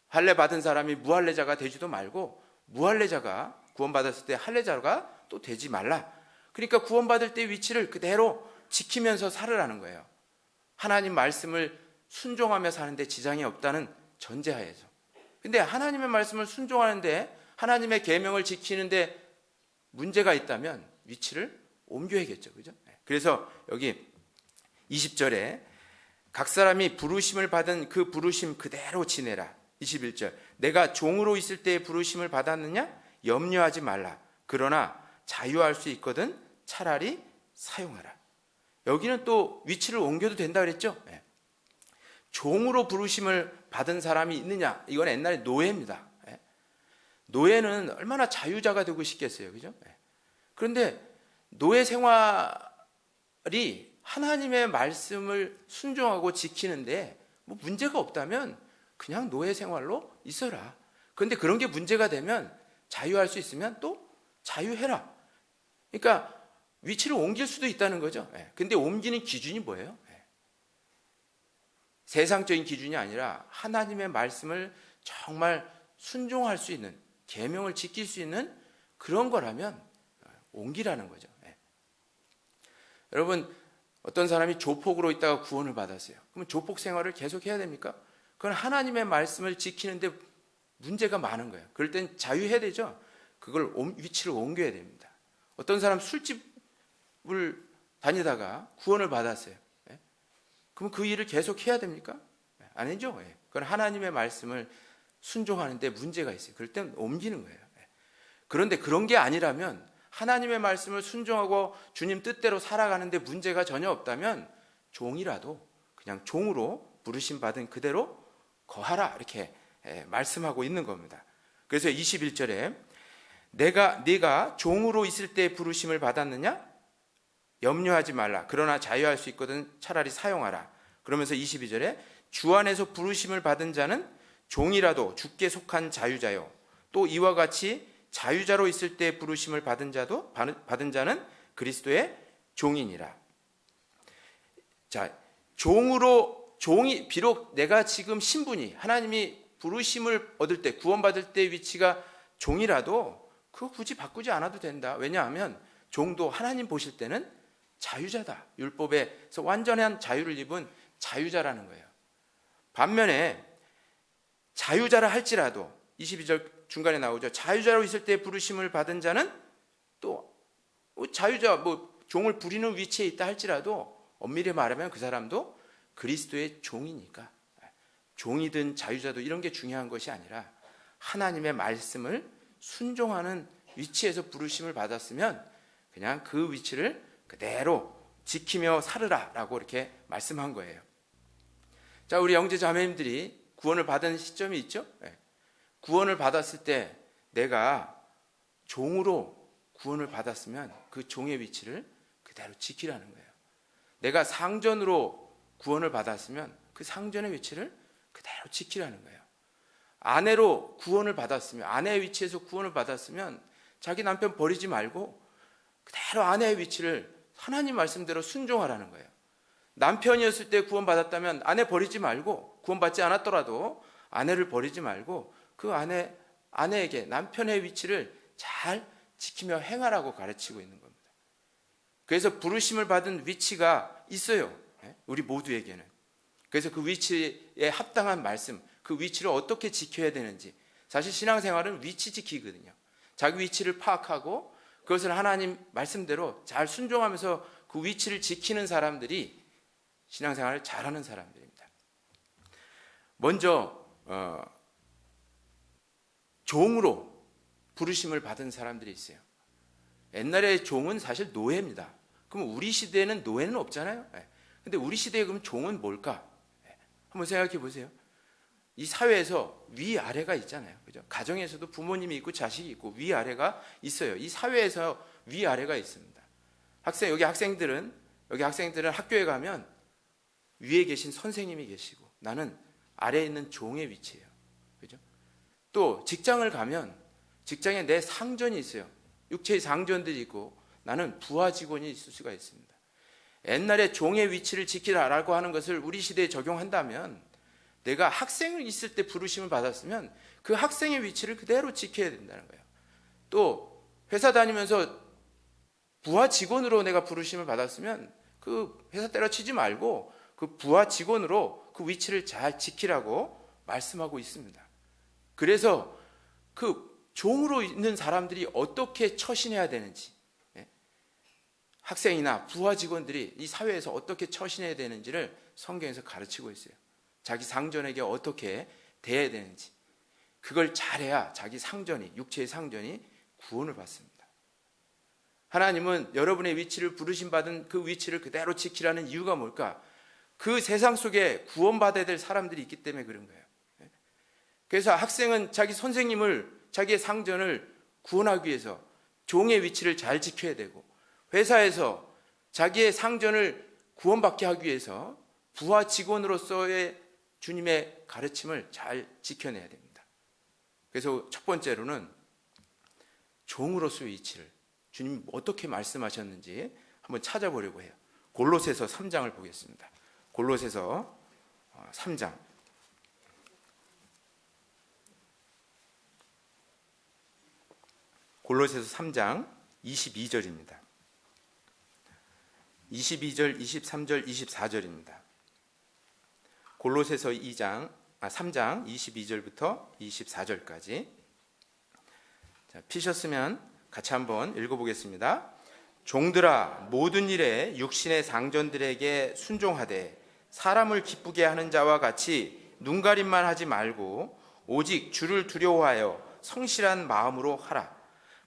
할례 받은 사람이 무할례자가 되지도 말고, 무할례자가 구원받았을 때 할례자가 또 되지 말라. 그러니까 구원받을 때 위치를 그대로 지키면서 살으라는 거예요. 하나님 말씀을 순종하며 사는데 지장이 없다는 전제하에서. 근데 하나님의 말씀을 순종하는데, 하나님의 계명을 지키는데 문제가 있다면 위치를 옮겨야겠죠. 그죠? 그래서 여기 20절에 각 사람이 부르심을 받은 그 부르심 그대로 지내라. 21절, 내가 종으로 있을 때의 부르심을 받았느냐? 염려하지 말라. 그러나 자유할 수 있거든 차라리 사용하라. 여기는 또 위치를 옮겨도 된다 그랬죠. 종으로 부르심을 받은 사람이 있느냐? 이건 옛날에 노예입니다. 노예는 얼마나 자유자가 되고 싶겠어요. 그죠? 그런데 노예 생활이 하나님의 말씀을 순종하고 지키는데 뭐 문제가 없다면 그냥 노예 생활로 있어라. 그런데 그런 게 문제가 되면, 자유할 수 있으면 또 자유해라. 그러니까 위치를 옮길 수도 있다는 거죠. 근데 옮기는 기준이 뭐예요? 세상적인 기준이 아니라 하나님의 말씀을 정말 순종할 수 있는, 계명을 지킬 수 있는 그런 거라면 옮기라는 거죠. 여러분, 어떤 사람이 조폭으로 있다가 구원을 받았어요. 그럼 조폭 생활을 계속 해야 됩니까? 그건 하나님의 말씀을 지키는데 문제가 많은 거예요. 그럴 땐 자유해야 되죠. 그걸 위치를 옮겨야 됩니다. 어떤 사람 술집을 다니다가 구원을 받았어요. 그럼 그 일을 계속 해야 됩니까? 아니죠. 그건 하나님의 말씀을 순종하는데 문제가 있어요. 그럴 땐 옮기는 거예요. 그런데 그런 게 아니라면, 하나님의 말씀을 순종하고 주님 뜻대로 살아가는데 문제가 전혀 없다면 종이라도 그냥 종으로 부르심 받은 그대로 거하라, 이렇게 말씀하고 있는 겁니다. 그래서 21절에 네가 종으로 있을 때 부르심을 받았느냐? 염려하지 말라. 그러나 자유할 수 있거든 차라리 사용하라. 그러면서 22절에 주 안에서 부르심을 받은 자는 종이라도 주께 속한 자유자요. 또 이와 같이 자유자로 있을 때 부르심을 받은 자는 그리스도의 종이니라. 자, 종이 비록 내가 지금 신분이, 하나님이 부르심을 얻을 때, 구원받을 때 위치가 종이라도 그거 굳이 바꾸지 않아도 된다. 왜냐하면 종도 하나님 보실 때는 자유자다. 율법에서 완전한 자유를 입은 자유자라는 거예요. 반면에 자유자라 할지라도 22절 중간에 나오죠. 자유자로 있을 때 부르심을 받은 자는 또 자유자, 종을 부리는 위치에 있다 할지라도 엄밀히 말하면 그 사람도 그리스도의 종이니까, 종이든 자유자도 이런 게 중요한 것이 아니라 하나님의 말씀을 순종하는 위치에서 부르심을 받았으면 그냥 그 위치를 그대로 지키며 살으라라고 이렇게 말씀한 거예요. 자, 우리 형제 자매님들이 구원을 받은 시점이 있죠. 구원을 받았을 때 내가 종으로 구원을 받았으면 그 종의 위치를 그대로 지키라는 거예요. 내가 상전으로 구원을 받았으면 그 상전의 위치를 그대로 지키라는 거예요. 아내로 구원을 받았으면, 아내의 위치에서 구원을 받았으면 자기 남편 버리지 말고 그대로 아내의 위치를 하나님 말씀대로 순종하라는 거예요. 남편이었을 때 구원받았다면 아내 버리지 말고, 구원받지 않았더라도 아내를 버리지 말고 그 아내에게 남편의 위치를 잘 지키며 행하라고 가르치고 있는 겁니다. 그래서 부르심을 받은 위치가 있어요. 우리 모두에게는. 그래서 그 위치에 합당한 말씀, 그 위치를 어떻게 지켜야 되는지. 사실 신앙생활은 위치 지키거든요. 자기 위치를 파악하고 그것을 하나님 말씀대로 잘 순종하면서 그 위치를 지키는 사람들이 신앙생활을 잘하는 사람들입니다. 먼저 종으로 부르심을 받은 사람들이 있어요. 옛날에 종은 사실 노예입니다. 그럼 우리 시대에는 노예는 없잖아요. 근데 우리 시대에 그럼 종은 뭘까? 한번 생각해 보세요. 이 사회에서 위아래가 있잖아요. 그죠? 가정에서도 부모님이 있고 자식이 있고 위아래가 있어요. 이 사회에서 위아래가 있습니다. 여기 학생들은 학교에 가면 위에 계신 선생님이 계시고 나는 아래에 있는 종의 위치예요. 그죠? 또 직장을 가면 직장에 내 상전이 있어요. 육체의 상전들이 있고 나는 부하 직원이 있을 수가 있습니다. 옛날에 종의 위치를 지키라라고 하는 것을 우리 시대에 적용한다면 내가 학생을 있을 때 부르심을 받았으면 그 학생의 위치를 그대로 지켜야 된다는 거예요. 또 회사 다니면서 부하 직원으로 내가 부르심을 받았으면 그 회사 때려치지 말고 그 부하 직원으로 그 위치를 잘 지키라고 말씀하고 있습니다. 그래서 그 종으로 있는 사람들이 어떻게 처신해야 되는지, 학생이나 부하 직원들이 이 사회에서 어떻게 처신해야 되는지를 성경에서 가르치고 있어요. 자기 상전에게 어떻게 대해야 되는지. 그걸 잘해야 자기 상전이, 육체의 상전이 구원을 받습니다. 하나님은 여러분의 위치를 부르심받은 그 위치를 그대로 지키라는 이유가 뭘까? 그 세상 속에 구원받아야 될 사람들이 있기 때문에 그런 거예요. 그래서 학생은 자기 선생님을, 자기의 상전을 구원하기 위해서 종의 위치를 잘 지켜야 되고, 회사에서 자기의 상전을 구원받게 하기 위해서 부하 직원으로서의 주님의 가르침을 잘 지켜내야 됩니다. 그래서 첫 번째로는 종으로서의 위치를 주님 어떻게 말씀하셨는지 한번 찾아보려고 해요. 골로새서 3장을 보겠습니다. 골로새서 3장. 골로새서 3장 22절입니다. 22절, 23절, 24절입니다. 골로새서 3장 22절부터 24절까지. 자, 피셨으면 같이 한번 읽어보겠습니다. 종들아, 모든 일에 육신의 상전들에게 순종하되 사람을 기쁘게 하는 자와 같이 눈가림만 하지 말고 오직 주를 두려워하여 성실한 마음으로 하라.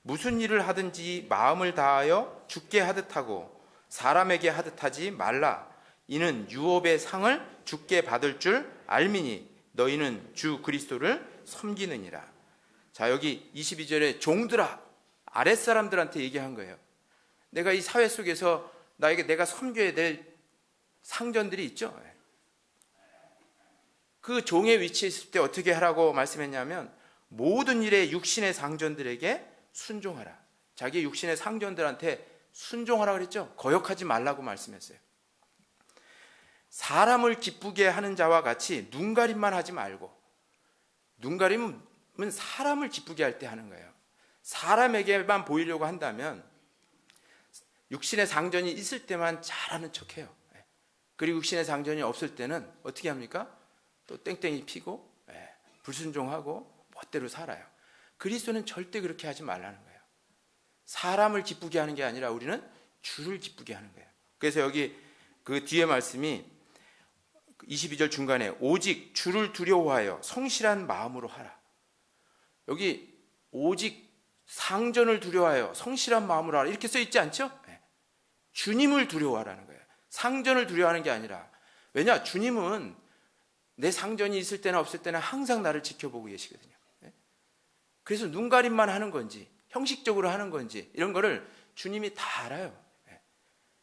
무슨 일을 하든지 마음을 다하여 주께 하듯 하고 사람에게 하듯 하지 말라. 이는 유업의 상을 주께 받을 줄 알미니 너희는 주 그리스도를 섬기느니라. 자, 여기 22절에 종들아, 아랫사람들한테 얘기한 거예요. 내가 이 사회 속에서 내가 섬겨야 될 상전들이 있죠. 그 종의 위치에 있을 때 어떻게 하라고 말씀했냐면 모든 일에 육신의 상전들에게 순종하라. 자기 육신의 상전들한테 순종하라 그랬죠. 거역하지 말라고 말씀했어요. 사람을 기쁘게 하는 자와 같이 눈가림만 하지 말고, 눈가림은 사람을 기쁘게 할 때 하는 거예요. 사람에게만 보이려고 한다면 육신의 상전이 있을 때만 잘하는 척해요. 그리고 육신의 상전이 없을 때는 어떻게 합니까? 또 땡땡이 피고 불순종하고 멋대로 살아요. 그리스도는 절대 그렇게 하지 말라는 거예요. 사람을 기쁘게 하는 게 아니라 우리는 주를 기쁘게 하는 거예요. 그래서 여기 그 뒤에 말씀이 22절 중간에 오직 주를 두려워하여 성실한 마음으로 하라. 여기 오직 상전을 두려워하여 성실한 마음으로 하라 이렇게 써 있지 않죠? 주님을 두려워하라는 거예요. 상전을 두려워하는 게 아니라, 왜냐? 주님은 내 상전이 있을 때나 없을 때나 항상 나를 지켜보고 계시거든요. 그래서 눈가림만 하는 건지 형식적으로 하는 건지 이런 거를 주님이 다 알아요.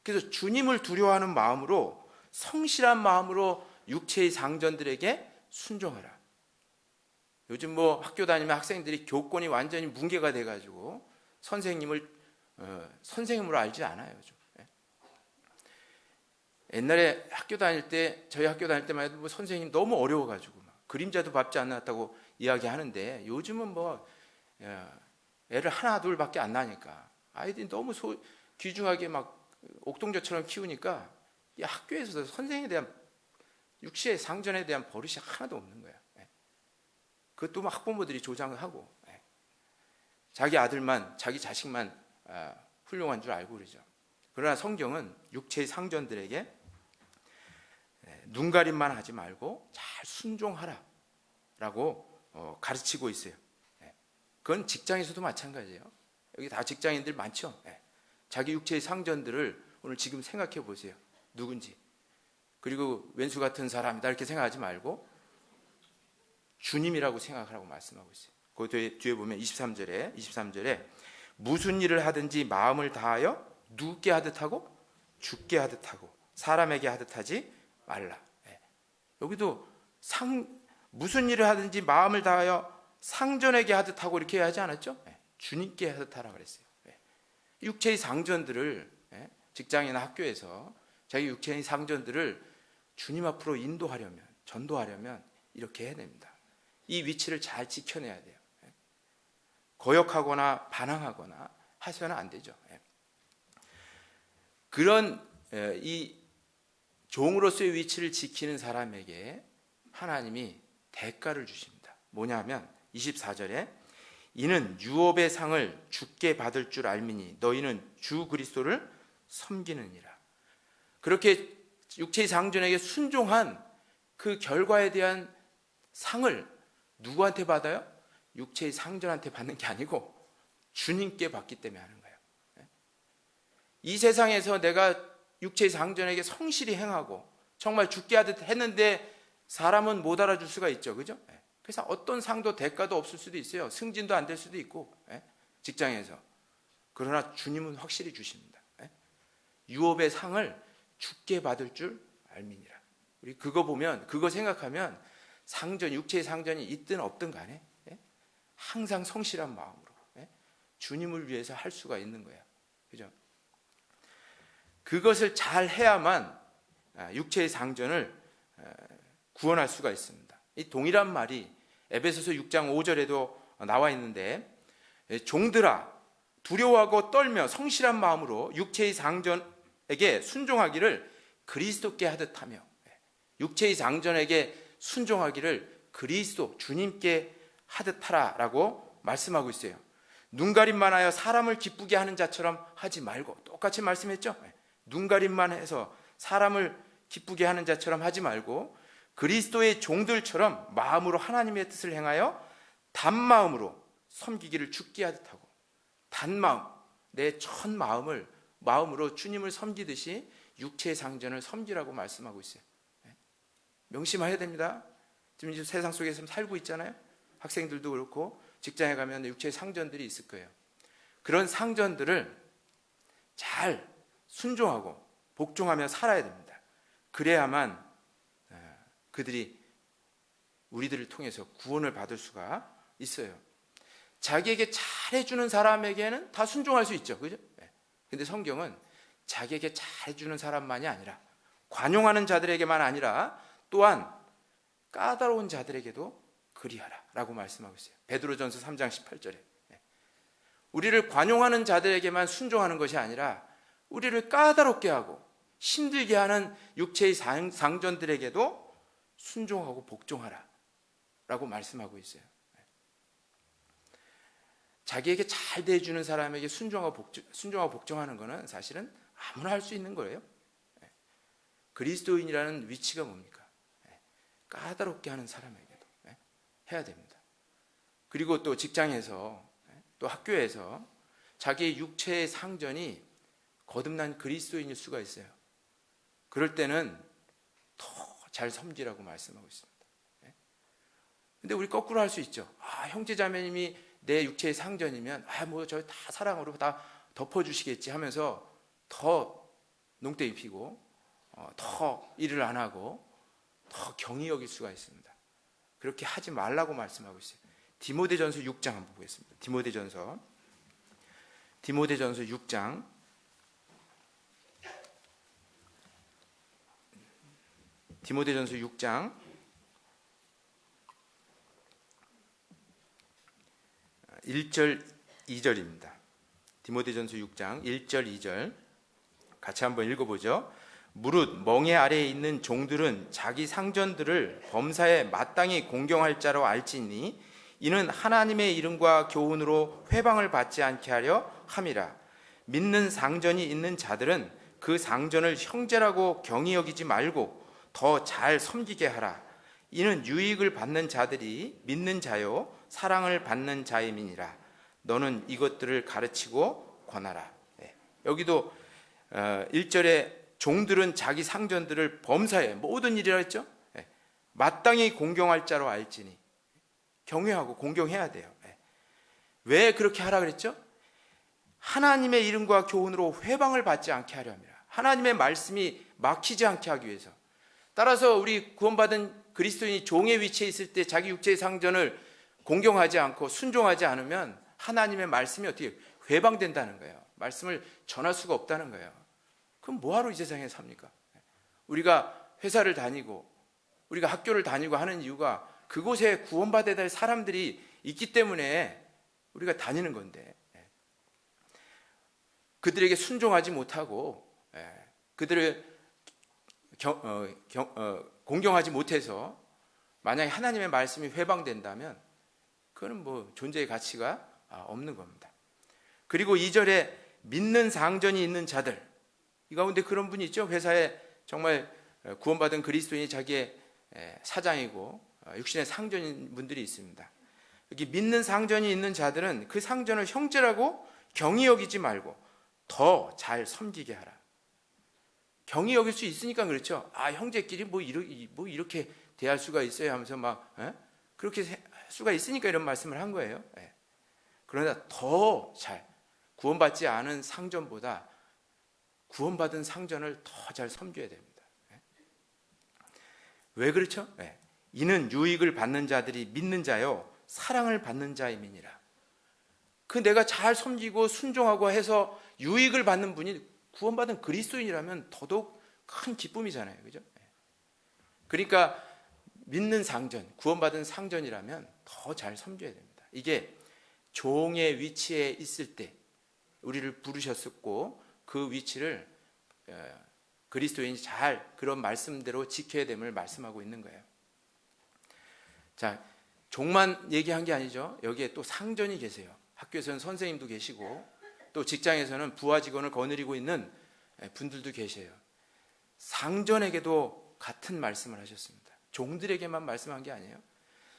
그래서 주님을 두려워하는 마음으로, 성실한 마음으로 육체의 상전들에게 순종하라. 요즘 학교 다니면 학생들이 교권이 완전히 뭉개가 돼가지고 선생님을 선생님으로 알지 않아요. 요즘. 옛날에 저희 학교 다닐 때만 해도 선생님 너무 어려워가지고 그림자도 밟지 않았다고 이야기하는데, 요즘은 애를 하나 둘밖에 안 나니까 아이들이 너무 귀중하게 옥동자처럼 키우니까 이 학교에서도 선생님에 대한 육체의 상전에 대한 버릇이 하나도 없는 거야. 그것도 막 학부모들이 조장을 하고, 자기 아들만, 자기 자식만 훌륭한 줄 알고 그러죠. 그러나 성경은 육체의 상전들에게 눈가림만 하지 말고 잘 순종하라 라고 가르치고 있어요. 그건 직장에서도 마찬가지예요. 여기 다 직장인들 많죠. 자기 육체의 상전들을 오늘 지금 생각해 보세요. 누군지. 그리고 왼수 같은 사람이다 이렇게 생각하지 말고 주님이라고 생각하라고 말씀하고 있어요. 그 뒤에 보면 23절에 무슨 일을 하든지 마음을 다하여 누구께 하듯 하고 주께 하듯 하고 사람에게 하듯 하지 말라. 여기도 무슨 일을 하든지 마음을 다하여 상전에게 하듯 하고 이렇게 하지 않았죠? 주님께 하듯 하라 그랬어요. 육체의 상전들을 직장이나 학교에서 자기 육체의 상전들을 주님 앞으로 인도하려면, 전도하려면 이렇게 해야 됩니다. 이 위치를 잘 지켜내야 돼요. 거역하거나 반항하거나 하셔는 안 되죠. 그런 이 종으로서의 위치를 지키는 사람에게 하나님이 대가를 주십니다. 뭐냐면 24절에 이는 유업의 상을 주께 받을 줄 알미니 너희는 주 그리스도를 섬기느니라. 그렇게 육체의 상전에게 순종한 그 결과에 대한 상을 누구한테 받아요? 육체의 상전한테 받는 게 아니고 주님께 받기 때문에 하는 거예요. 이 세상에서 내가 육체의 상전에게 성실히 행하고 정말 죽게 하듯 했는데 사람은 못 알아줄 수가 있죠. 그죠? 그래서 어떤 상도 대가도 없을 수도 있어요. 승진도 안 될 수도 있고 직장에서. 그러나 주님은 확실히 주십니다. 유업의 상을 주께 받을 줄 알미니라. 우리 그거 보면, 그거 생각하면 상전, 육체의 상전이 있든 없든 간에 항상 성실한 마음으로 주님을 위해서 할 수가 있는 거야. 그죠? 그것을 잘 해야만 육체의 상전을 구원할 수가 있습니다. 이 동일한 말이 에베소서 6장 5절에도 나와 있는데 종들아 두려워하고 떨며 성실한 마음으로 육체의 상전에게 순종하기를 그리스도께 하듯 하며, 육체의 상전에게 순종하기를 그리스도 주님께 하듯 하라라고 말씀하고 있어요. 눈가림만 하여 사람을 기쁘게 하는 자처럼 하지 말고, 똑같이 말씀했죠. 눈가림만 해서 사람을 기쁘게 하는 자처럼 하지 말고 그리스도의 종들처럼 마음으로 하나님의 뜻을 행하여 단마음으로 섬기기를 주께 하듯 하고, 단마음, 내 첫 마음으로 주님을 섬기듯이 육체의 상전을 섬기라고 말씀하고 있어요. 명심해야 됩니다. 지금 이 세상 속에서 살고 있잖아요. 학생들도 그렇고 직장에 가면 육체의 상전들이 있을 거예요. 그런 상전들을 잘 순종하고 복종하며 살아야 됩니다. 그래야만 그들이 우리들을 통해서 구원을 받을 수가 있어요. 자기에게 잘해주는 사람에게는 다 순종할 수 있죠. 그죠? 근데 성경은 자기에게 잘해주는 사람만이 아니라, 관용하는 자들에게만 아니라 또한 까다로운 자들에게도 그리하라 라고 말씀하고 있어요. 베드로전서 3장 18절에 우리를 관용하는 자들에게만 순종하는 것이 아니라 우리를 까다롭게 하고 힘들게 하는 육체의 상전들에게도 순종하고 복종하라 라고 말씀하고 있어요. 자기에게 잘 대해주는 사람에게 순종하고 복종하는 것은 사실은 아무나 할 수 있는 거예요. 그리스도인이라는 위치가 뭡니까? 까다롭게 하는 사람에게도 해야 됩니다. 그리고 또 직장에서, 또 학교에서 자기의 육체의 상전이 거듭난 그리스도인일 수가 있어요. 그럴 때는 더 잘 섬기라고 말씀하고 있습니다. 근데 우리 거꾸로 할 수 있죠. 형제 자매님이 내 육체의 상전이면 뭐 저 다 사랑으로 다 덮어주시겠지 하면서 더 농땡이 피고 더 일을 안 하고 더 경히 여길 수가 있습니다. 그렇게 하지 말라고 말씀하고 있어요. 디모데전서 6장 한번 보겠습니다. 디모데전서 6장 1절 2절입니다. 디모데전서 6장 1절 2절 같이 한번 읽어보죠. 무릇 멍에 아래에 있는 종들은 자기 상전들을 범사에 마땅히 공경할 자로 알지니 이는 하나님의 이름과 교훈으로 회방을 받지 않게 하려 함이라. 믿는 상전이 있는 자들은 그 상전을 형제라고 경히 여기지 말고 더 잘 섬기게 하라. 이는 유익을 받는 자들이 믿는 자요 사랑을 받는 자임이니라. 너는 이것들을 가르치고 권하라. 여기도 1절에 종들은 자기 상전들을 범사에 모든 일이라 했죠. 마땅히 공경할 자로 알지니, 경외하고 공경해야 돼요. 왜 그렇게 하라 그랬죠? 하나님의 이름과 교훈으로 회방을 받지 않게 하려 합니다. 하나님의 말씀이 막히지 않게 하기 위해서. 따라서 우리 구원받은 그리스도인이 종의 위치에 있을 때 자기 육체의 상전을 공경하지 않고 순종하지 않으면 하나님의 말씀이 어떻게 회방된다는 거예요. 말씀을 전할 수가 없다는 거예요. 그럼 뭐하러 이 세상에 삽니까? 우리가 회사를 다니고 우리가 학교를 다니고 하는 이유가 그곳에 구원받아야 될 사람들이 있기 때문에 우리가 다니는 건데, 그들에게 순종하지 못하고 그들을 공경하지 못해서 만약에 하나님의 말씀이 회방된다면 그거는 뭐 존재의 가치가 없는 겁니다. 그리고 2절에 믿는 상전이 있는 자들, 이 가운데 그런 분이 있죠. 회사에 정말 구원받은 그리스도인이 자기의 사장이고 육신의 상전인 분들이 있습니다. 여기 믿는 상전이 있는 자들은 그 상전을 형제라고 경히 여기지 말고 더 잘 섬기게 하라. 경히 여길 수 있으니까 그렇죠. 아, 형제끼리 뭐 이렇게 대할 수가 있어요 하면서 막 그렇게 할 수가 있으니까 이런 말씀을 한 거예요. 그러나 더 잘, 구원받지 않은 상전보다 구원받은 상전을 더 잘 섬겨야 됩니다. 왜 그렇죠? 이는 유익을 받는 자들이 믿는 자요 사랑을 받는 자임이니라. 그 내가 잘 섬기고 순종하고 해서 유익을 받는 분이 구원받은 그리스도인이라면 더더욱 큰 기쁨이잖아요. 그죠? 그러니까 믿는 상전, 구원받은 상전이라면 더 잘 섬겨야 됩니다. 이게 종의 위치에 있을 때 우리를 부르셨었고 그 위치를 그리스도인이 잘 그런 말씀대로 지켜야 됨을 말씀하고 있는 거예요. 자, 종만 얘기한 게 아니죠. 여기에 또 상전이 계세요. 학교에서는 선생님도 계시고 또 직장에서는 부하 직원을 거느리고 있는 분들도 계세요. 상전에게도 같은 말씀을 하셨습니다. 종들에게만 말씀한 게 아니에요.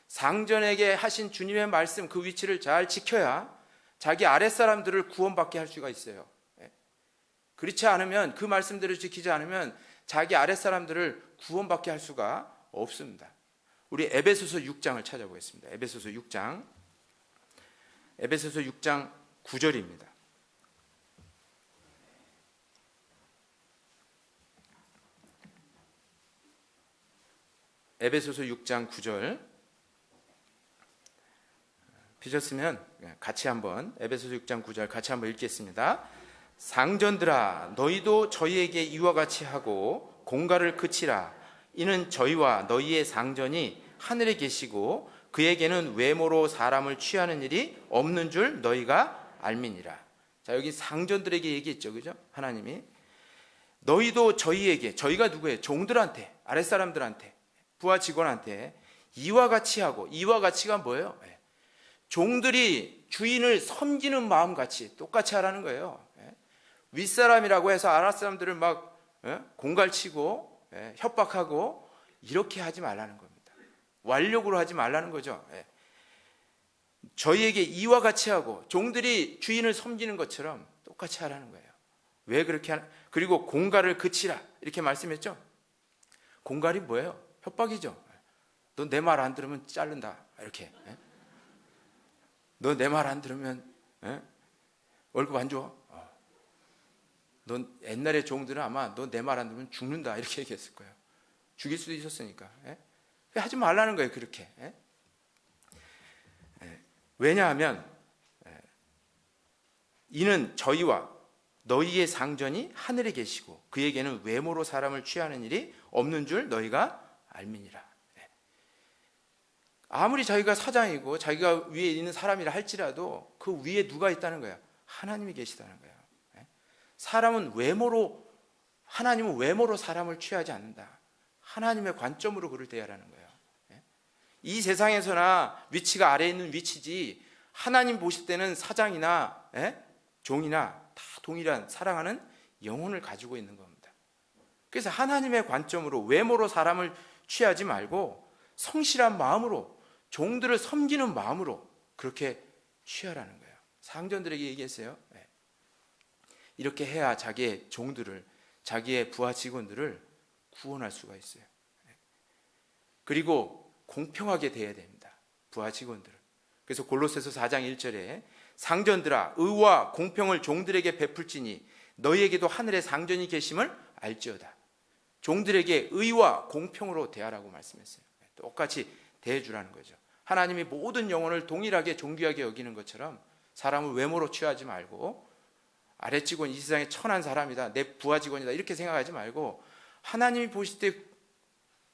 상전에게 하신 주님의 말씀, 그 위치를 잘 지켜야 자기 아랫사람들을 구원받게 할 수가 있어요. 그렇지 않으면, 그 말씀대로 지키지 않으면 자기 아랫사람들을 구원받게 할 수가 없습니다. 우리 에베소서 6장을 찾아보겠습니다. 에베소서 6장 9절입니다. 에베소서 6장 9절 펴셨으면 같이 한번 에베소서 6장 9절 같이 한번 읽겠습니다. 상전들아 너희도 저희에게 이와 같이 하고 공갈을 그치라. 이는 저희와 너희의 상전이 하늘에 계시고 그에게는 외모로 사람을 취하는 일이 없는 줄 너희가 알미니라. 자, 여기 상전들에게 얘기했죠. 그죠? 하나님이 너희도 저희에게, 저희가 누구예요? 종들한테, 아랫사람들한테, 부하 직원한테 이와 같이 하고, 이와 같이가 뭐예요? 종들이 주인을 섬기는 마음같이 똑같이 하라는 거예요. 윗사람이라고 해서 아랫사람들을 막 공갈치고 협박하고 이렇게 하지 말라는 겁니다. 완력으로 하지 말라는 거죠. 저희에게 이와 같이 하고 종들이 주인을 섬기는 것처럼 똑같이 하라는 거예요. 왜 그렇게 하나? 그리고 공갈을 그치라 이렇게 말씀했죠. 공갈이 뭐예요? 협박이죠. 너 내 말 안 들으면 자른다 이렇게. 너 내 말 안 들으면 월급 안 줘. 넌 옛날에 종들은 아마 너 내 말 안 들으면 죽는다 이렇게 얘기했을 거예요. 죽일 수도 있었으니까. 하지 말라는 거예요. 그렇게. 왜냐하면 이는 저희와 너희의 상전이 하늘에 계시고 그에게는 외모로 사람을 취하는 일이 없는 줄 너희가 알미니라. 아무리 자기가 사장이고 자기가 위에 있는 사람이라 할지라도 그 위에 누가 있다는 거야? 하나님이 계시다는 거야. 사람은 외모로 하나님은 외모로 사람을 취하지 않는다. 하나님의 관점으로 그를 대하라는 거예요. 이 세상에서나 위치가 아래에 있는 위치지 하나님 보실 때는 사장이나 종이나 다 동일한 사랑하는 영혼을 가지고 있는 겁니다. 그래서 하나님의 관점으로 외모로 사람을 취하지 말고 성실한 마음으로 종들을 섬기는 마음으로 그렇게 취하라는 거예요. 상전들에게 얘기했어요. 이렇게 해야 자기의 종들을, 자기의 부하 직원들을 구원할 수가 있어요. 그리고 공평하게 대해야 됩니다. 부하 직원들을. 그래서 골로새서 4장 1절에 상전들아 의와 공평을 종들에게 베풀지니 너희에게도 하늘에 상전이 계심을 알지어다. 종들에게 의와 공평으로 대하라고 말씀했어요. 똑같이 대해주라는 거죠. 하나님이 모든 영혼을 동일하게 존귀하게 여기는 것처럼 사람을 외모로 취하지 말고 아래 직원, 이 세상에 천한 사람이다, 내 부하 직원이다 이렇게 생각하지 말고 하나님이 보실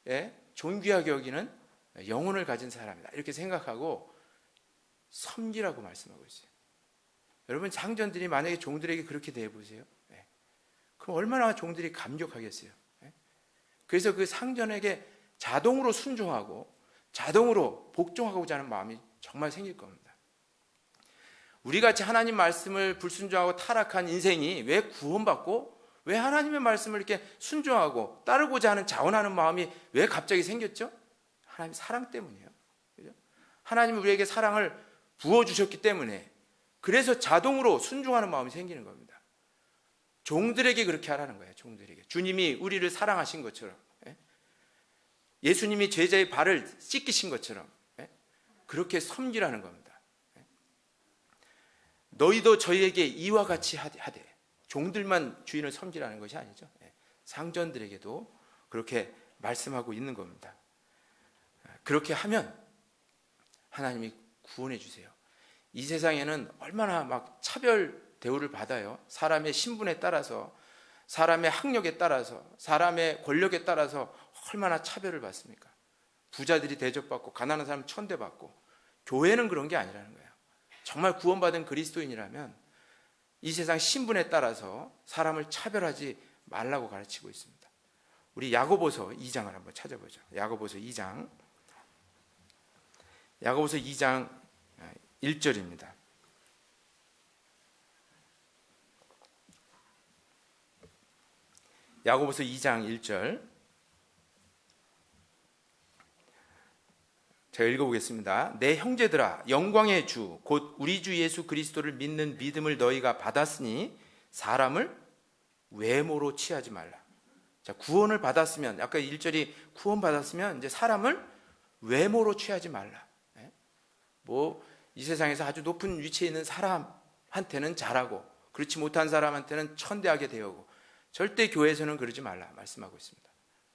때 존귀하게 여기는 영혼을 가진 사람이다 이렇게 생각하고 섬기라고 말씀하고 있어요. 여러분 상전들이 만약에 종들에게 그렇게 대해보세요. 그럼 얼마나 종들이 감격하겠어요. 그래서 그 상전에게 자동으로 순종하고 자동으로 복종하고자 하는 마음이 정말 생길 겁니다. 우리같이 하나님 말씀을 불순종하고 타락한 인생이 왜 구원받고 왜 하나님의 말씀을 이렇게 순종하고 따르고자 하는 자원하는 마음이 왜 갑자기 생겼죠? 하나님 사랑 때문이에요. 그죠? 하나님이 우리에게 사랑을 부어주셨기 때문에 그래서 자동으로 순종하는 마음이 생기는 겁니다. 종들에게 그렇게 하라는 거예요. 종들에게. 주님이 우리를 사랑하신 것처럼, 예수님이 제자의 발을 씻기신 것처럼 그렇게 섬기라는 겁니다. 너희도 저희에게 이와 같이 하되, 종들만 주인을 섬기라는 것이 아니죠. 상전들에게도 그렇게 말씀하고 있는 겁니다. 그렇게 하면 하나님이 구원해 주세요. 이 세상에는 얼마나 막 차별 대우를 받아요. 사람의 신분에 따라서, 사람의 학력에 따라서, 사람의 권력에 따라서 얼마나 차별을 받습니까? 부자들이 대접받고 가난한 사람 천대받고. 교회는 그런 게 아니라는 거예요. 정말 구원받은 그리스도인이라면 이 세상 신분에 따라서 사람을 차별하지 말라고 가르치고 있습니다. 우리 야고보서 2장을 한번 찾아보죠. 야고보서 2장 1절입니다. 야고보서 2장 1절 제가 읽어보겠습니다. 내 형제들아 영광의 주 곧 우리 주 예수 그리스도를 믿는 믿음을 너희가 받았으니 사람을 외모로 취하지 말라. 자, 구원을 받았으면 아까 1절이 구원 받았으면 이제 사람을 외모로 취하지 말라. 뭐 이 세상에서 아주 높은 위치에 있는 사람한테는 잘하고 그렇지 못한 사람한테는 천대하게 대하고 절대 교회에서는 그러지 말라 말씀하고 있습니다.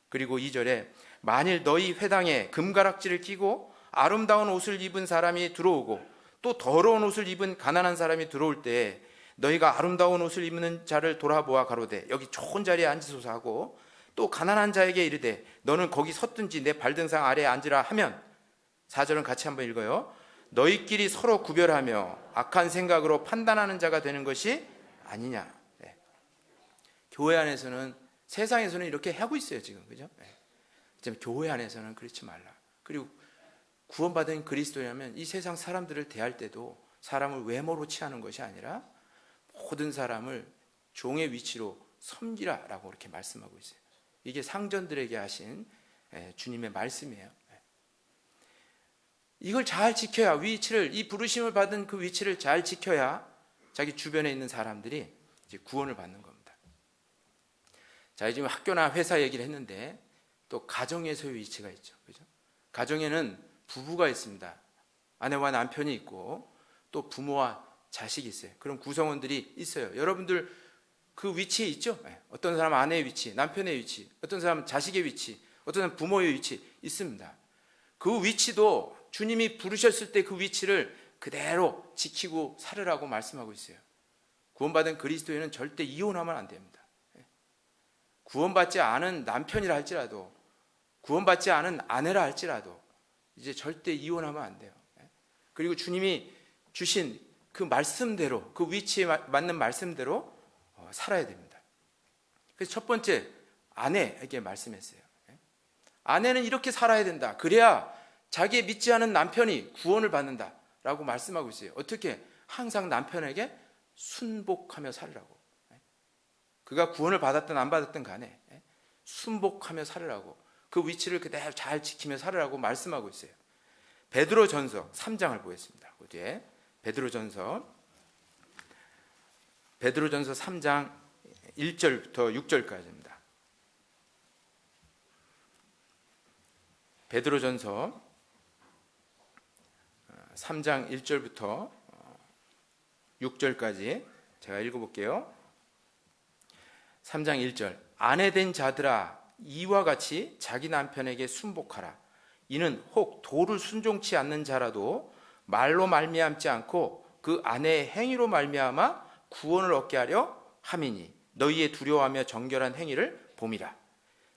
그리고 2절에 만일 너희 회당에 금가락지를 끼고 아름다운 옷을 입은 사람이 들어오고 또 더러운 옷을 입은 가난한 사람이 들어올 때 너희가 아름다운 옷을 입는 자를 돌아보아 가로되 여기 좋은 자리에 앉으소서 하고 또 가난한 자에게 이르되 너는 거기 섰든지 내 발등상 아래에 앉으라 하면 4절은 같이 한번 읽어요. 너희끼리 서로 구별하며 악한 생각으로 판단하는 자가 되는 것이 아니냐. 교회 안에서는 세상에서는 이렇게 하고 있어요 지금, 그죠? 교회 안에서는 그렇지 말라. 그리고 구원받은 그리스도라면 이 세상 사람들을 대할 때도 사람을 외모로 취하는 것이 아니라 모든 사람을 종의 위치로 섬기라라고 이렇게 말씀하고 있어요. 이게 상전들에게 하신 주님의 말씀이에요. 이걸 잘 지켜야 위치를, 이 부르심을 받은 그 위치를 잘 지켜야 자기 주변에 있는 사람들이 이제 구원을 받는 겁니다. 자, 지금 학교나 회사 얘기를 했는데 또 가정에서의 위치가 있죠. 그죠? 가정에는 부부가 있습니다. 아내와 남편이 있고 또 부모와 자식이 있어요. 그런 구성원들이 있어요. 여러분들 그 위치에 있죠? 어떤 사람은 아내의 위치, 남편의 위치, 어떤 사람은 자식의 위치, 어떤 사람은 부모의 위치 있습니다. 그 위치도 주님이 부르셨을 때 그 위치를 그대로 지키고 살으라고 말씀하고 있어요. 구원받은 그리스도인은 절대 이혼하면 안 됩니다. 구원받지 않은 남편이라 할지라도, 구원받지 않은 아내라 할지라도 이제 절대 이혼하면 안 돼요. 그리고 주님이 주신 그 말씀대로, 그 위치에 맞는 말씀대로 살아야 됩니다. 그래서 첫 번째 아내에게 말씀했어요. 아내는 이렇게 살아야 된다. 그래야 자기의 믿지 않은 남편이 구원을 받는다라고 말씀하고 있어요. 어떻게? 항상 남편에게 순복하며 살으라고. 그가 구원을 받았든 안 받았든 간에 순복하며 살으라고, 그 위치를 그대로 잘 지키며 살으라고 말씀하고 있어요. 베드로전서 3장을 보겠습니다. 그 뒤에 베드로전서 3장 1절부터 6절까지입니다. 베드로전서 3장 1절부터 6절까지 제가 읽어볼게요. 3장 1절. 아내된 자들아, 이와 같이 자기 남편에게 순복하라. 이는 혹 도를 순종치 않는 자라도 말로 말미암지 않고 그 아내의 행위로 말미암아 구원을 얻게 하려 함이니 너희의 두려워하며 정결한 행위를 봄이라.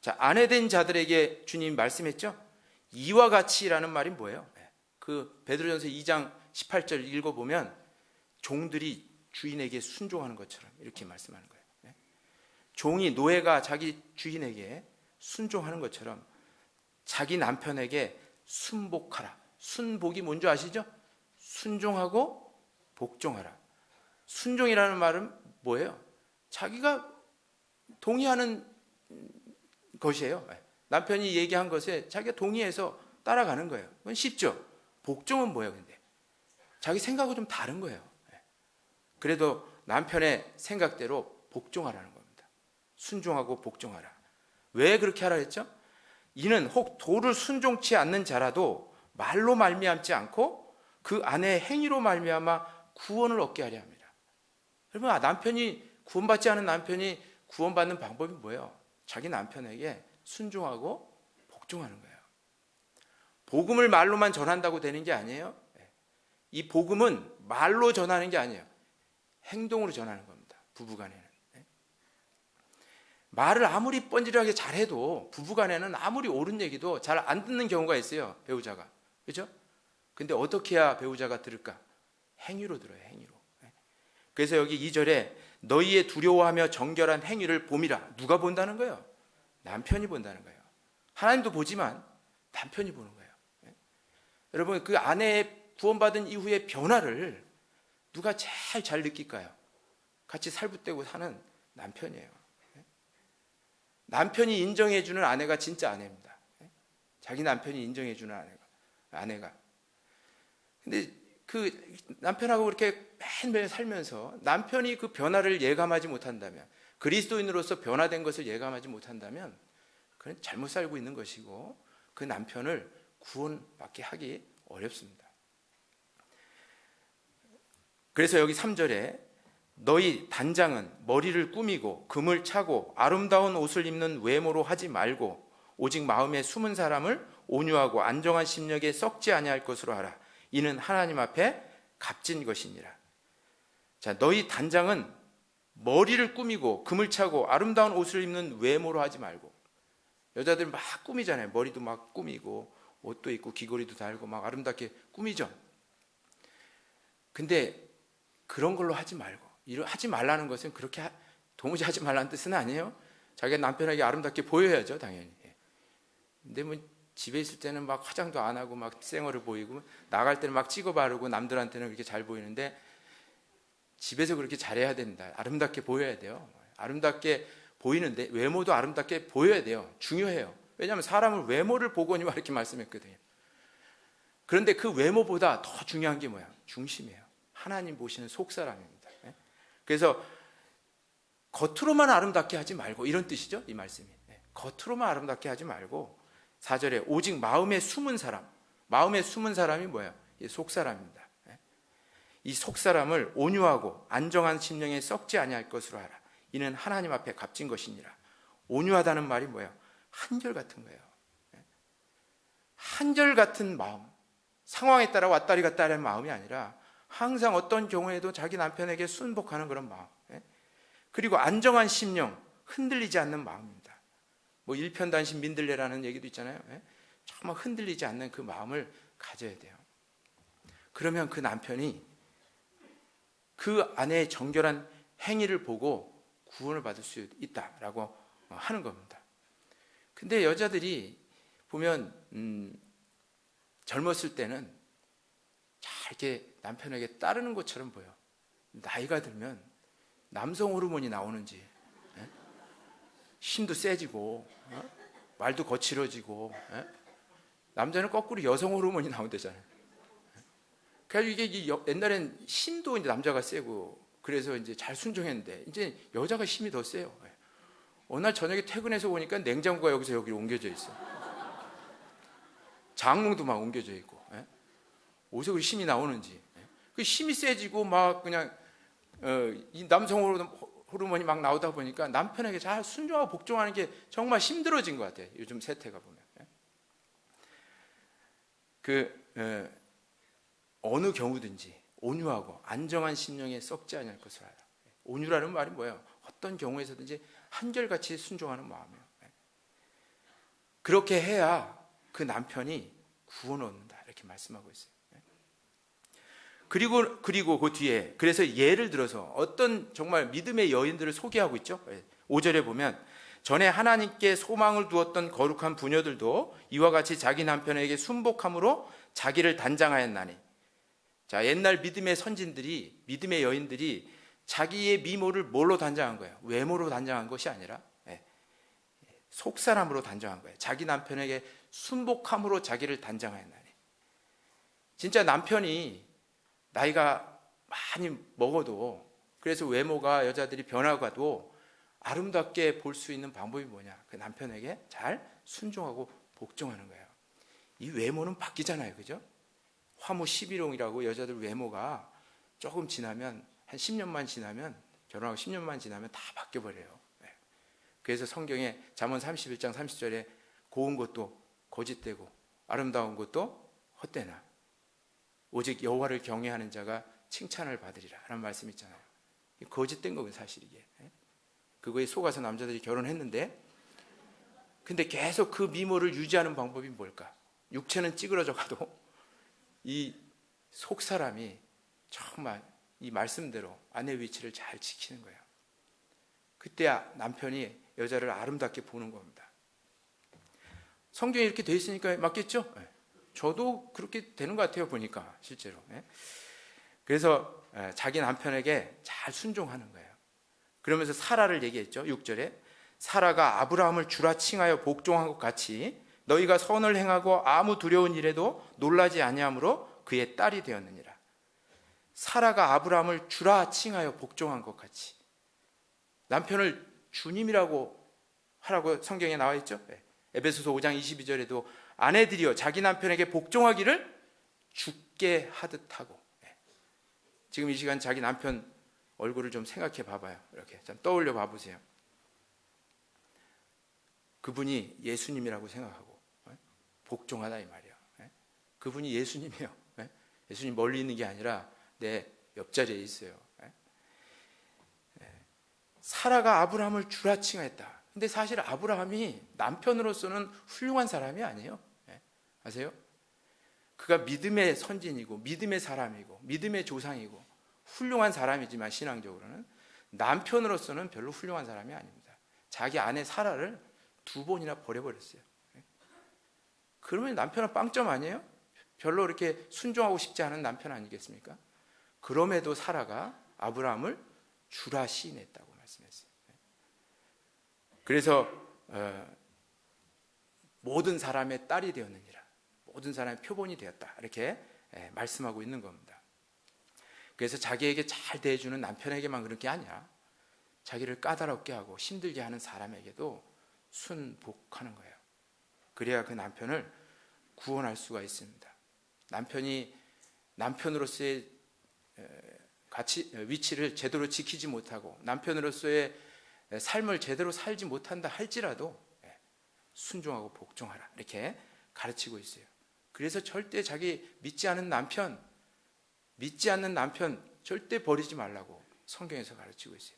자, 아내된 자들에게 주님 말씀했죠. 이와 같이라는 말이 뭐예요? 그 베드로전서 2장 18절 읽어보면 종들이 주인에게 순종하는 것처럼 이렇게 말씀하는 거예요. 종이, 노예가 자기 주인에게 순종하는 것처럼 자기 남편에게 순복하라. 순복이 뭔지 아시죠? 순종하고 복종하라. 순종이라는 말은 뭐예요? 자기가 동의하는 것이에요. 남편이 얘기한 것에 자기가 동의해서 따라가는 거예요. 그건 쉽죠. 복종은 뭐예요? 근데 자기 생각은 좀 다른 거예요. 그래도 남편의 생각대로 복종하라는 겁니다. 순종하고 복종하라. 왜 그렇게 하라 했죠? 이는 혹 도를 순종치 않는 자라도 말로 말미암지 않고 그 아내의 행위로 말미암아 구원을 얻게 하려 합니다. 여러분, 남편이 구원받지 않은 남편이 구원받는 방법이 뭐예요? 자기 남편에게 순종하고 복종하는 거예요. 복음을 말로만 전한다고 되는 게 아니에요. 이 복음은 말로 전하는 게 아니에요. 행동으로 전하는 겁니다. 부부간에는. 말을 아무리 뻔질하게 잘해도 부부간에는 아무리 옳은 얘기도 잘 안 듣는 경우가 있어요. 배우자가. 그렇죠? 근데 어떻게 해야 배우자가 들을까? 행위로 들어요. 행위로. 그래서 여기 2절에 너희의 두려워하며 정결한 행위를 봄이라. 누가 본다는 거예요? 남편이 본다는 거예요. 하나님도 보지만 남편이 보는 거예요. 여러분, 그 아내의 구원받은 이후의 변화를 누가 제일 잘 느낄까요? 같이 살붙대고 사는 남편이에요. 남편이 인정해주는 아내가 진짜 아내입니다. 자기 남편이 인정해주는 아내가. 근데 그 남편하고 그렇게 매일매일 살면서 남편이 그 변화를 예감하지 못한다면, 그리스도인으로서 변화된 것을 예감하지 못한다면 그건 잘못 살고 있는 것이고 그 남편을 구원받게 하기 어렵습니다. 그래서 여기 3절에 너희 단장은 머리를 꾸미고 금을 차고 아름다운 옷을 입는 외모로 하지 말고 오직 마음에 숨은 사람을 온유하고 안정한 심령에 썩지 아니할 것으로 하라. 이는 하나님 앞에 값진 것이니라. 자, 너희 단장은 머리를 꾸미고 금을 차고 아름다운 옷을 입는 외모로 하지 말고. 여자들 막 꾸미잖아요. 머리도 막 꾸미고 옷도 입고 귀걸이도 달고 막 아름답게 꾸미죠. 근데 그런 걸로 하지 말고, 하지 말라는 것은 그렇게 도무지 하지 말라는 뜻은 아니에요. 자기가 남편에게 아름답게 보여야죠, 당연히. 근데 뭐 집에 있을 때는 막 화장도 안 하고 막 쌩얼을 보이고, 나갈 때는 막 찍어 바르고 남들한테는 그렇게 잘 보이는데 집에서 그렇게 잘해야 된다. 아름답게 보여야 돼요. 아름답게 보이는데 외모도 아름답게 보여야 돼요. 중요해요. 왜냐하면 사람을 외모를 보거니와 이렇게 말씀했거든요. 그런데 그 외모보다 더 중요한 게 뭐야? 중심이에요. 하나님 보시는 속사람입니다. 그래서 겉으로만 아름답게 하지 말고, 이런 뜻이죠, 이 말씀이. 겉으로만 아름답게 하지 말고 4절에 오직 마음에 숨은 사람. 마음에 숨은 사람이 뭐예요? 속사람입니다. 이 속사람을 온유하고 안정한 심령에 썩지 아니할 것으로 하라. 이는 하나님 앞에 값진 것이니라. 온유하다는 말이 뭐예요? 한결같은 거예요. 한결같은 마음. 상황에 따라 왔다리 갔다 하는 마음이 아니라 항상 어떤 경우에도 자기 남편에게 순복하는 그런 마음. 그리고 안정한 심령, 흔들리지 않는 마음입니다. 뭐 일편단심 민들레라는 얘기도 있잖아요. 정말 흔들리지 않는 그 마음을 가져야 돼요. 그러면 그 남편이 그 아내의 정결한 행위를 보고 구원을 받을 수 있다라고 하는 겁니다. 근데 여자들이 보면 젊었을 때는 잘 이렇게 남편에게 따르는 것처럼 보여. 나이가 들면 남성 호르몬이 나오는지 힘도 세지고 말도 거칠어지고 남자는 거꾸로 여성 호르몬이 나온대잖아요. 그래서 이게 옛날엔 힘도 이제 남자가 세고 그래서 이제 잘 순종했는데 이제 여자가 힘이 더 세요. 어느 날 저녁에 퇴근해서 보니까 냉장고가 여기서 여기로 옮겨져 있어. 장롱도 막 옮겨져 있고. 어디서 그 힘이 나오는지. 그 힘이 세지고 막 그냥 이 남성 호르몬이 막 나오다 보니까 남편에게 잘 순종하고 복종하는 게 정말 힘들어진 것 같아요. 요즘 세태가 보면. 어느 경우든지 온유하고 안정한 심령에 썩지 않을 것을 알아. 온유라는 말이 뭐예요? 어떤 경우에서든지 한결같이 순종하는 마음이에요. 그렇게 해야 그 남편이 구원을 얻는다 이렇게 말씀하고 있어요. 그리고 그 뒤에 그래서 예를 들어서 어떤 정말 믿음의 여인들을 소개하고 있죠. 5절에 보면 전에 하나님께 소망을 두었던 거룩한 부녀들도 이와 같이 자기 남편에게 순복함으로 자기를 단장하였나니. 자, 옛날 믿음의 선진들이, 믿음의 여인들이 자기의 미모를 뭘로 단장한 거예요? 외모로 단장한 것이 아니라 속사람으로 단장한 거예요. 자기 남편에게 순복함으로 자기를 단장하였나니. 진짜 남편이 나이가 많이 먹어도 그래서 외모가 여자들이 변화가도 아름답게 볼 수 있는 방법이 뭐냐? 그 남편에게 잘 순종하고 복종하는 거예요. 이 외모는 바뀌잖아요, 그죠? 화무 11홍이라고 여자들 외모가 조금 지나면 한 10년만 지나면 결혼하고 10년만 지나면 다 바뀌어 버려요. 그래서 성경에 잠언 31장 30절에 고운 것도 거짓되고 아름다운 것도 헛되나 오직 여호와를 경외하는 자가 칭찬을 받으리라 라는 말씀이 있잖아요. 거짓된 거예요, 사실 이게. 그거에 속아서 남자들이 결혼했는데 근데 계속 그 미모를 유지하는 방법이 뭘까? 육체는 찌그러져 가도 이 속사람이 정말 이 말씀대로 아내 위치를 잘 지키는 거예요. 그때야 남편이 여자를 아름답게 보는 겁니다. 성경에 이렇게 돼 있으니까 맞겠죠? 저도 그렇게 되는 것 같아요, 보니까 실제로. 그래서 자기 남편에게 잘 순종하는 거예요. 그러면서 사라를 얘기했죠. 6절에 사라가 아브라함을 주라 칭하여 복종한 것 같이 너희가 선을 행하고 아무 두려운 일에도 놀라지 아니하므로 그의 딸이 되었느니라. 사라가 아브라함을 주라 칭하여 복종한 것 같이 남편을 주님이라고 하라고 성경에 나와 있죠. 에베소서 5장 22절에도 아내들이여 자기 남편에게 복종하기를 죽게 하듯 하고. 지금 이 시간 자기 남편 얼굴을 좀 생각해 봐봐요. 이렇게 좀 떠올려 봐보세요. 그분이 예수님이라고 생각하고 복종하다 이 말이에요. 그분이 예수님이에요. 예수님 멀리 있는 게 아니라 내 옆자리에 있어요. 사라가 아브라함을 주라 칭했다. 근데 사실 아브라함이 남편으로서는 훌륭한 사람이 아니에요. 아세요? 그가 믿음의 선진이고 믿음의 사람이고 믿음의 조상이고 훌륭한 사람이지만 신앙적으로는 남편으로서는 별로 훌륭한 사람이 아닙니다. 자기 아내 사라를 2번이나 버려버렸어요. 그러면 남편은 빵점 아니에요? 별로 이렇게 순종하고 싶지 않은 남편 아니겠습니까? 그럼에도 사라가 아브라함을 주라 시인했다고 말씀했어요. 그래서 모든 사람의 딸이 되었느니라, 모든 사람의 표본이 되었다, 이렇게 말씀하고 있는 겁니다. 그래서 자기에게 잘 대해주는 남편에게만 그런 게 아니라 자기를 까다롭게 하고 힘들게 하는 사람에게도 순복하는 거예요. 그래야 그 남편을 구원할 수가 있습니다. 남편이 남편으로서의 위치를 제대로 지키지 못하고 남편으로서의 삶을 제대로 살지 못한다 할지라도 순종하고 복종하라, 이렇게 가르치고 있어요. 그래서 절대 자기 믿지 않는 남편 절대 버리지 말라고 성경에서 가르치고 있어요.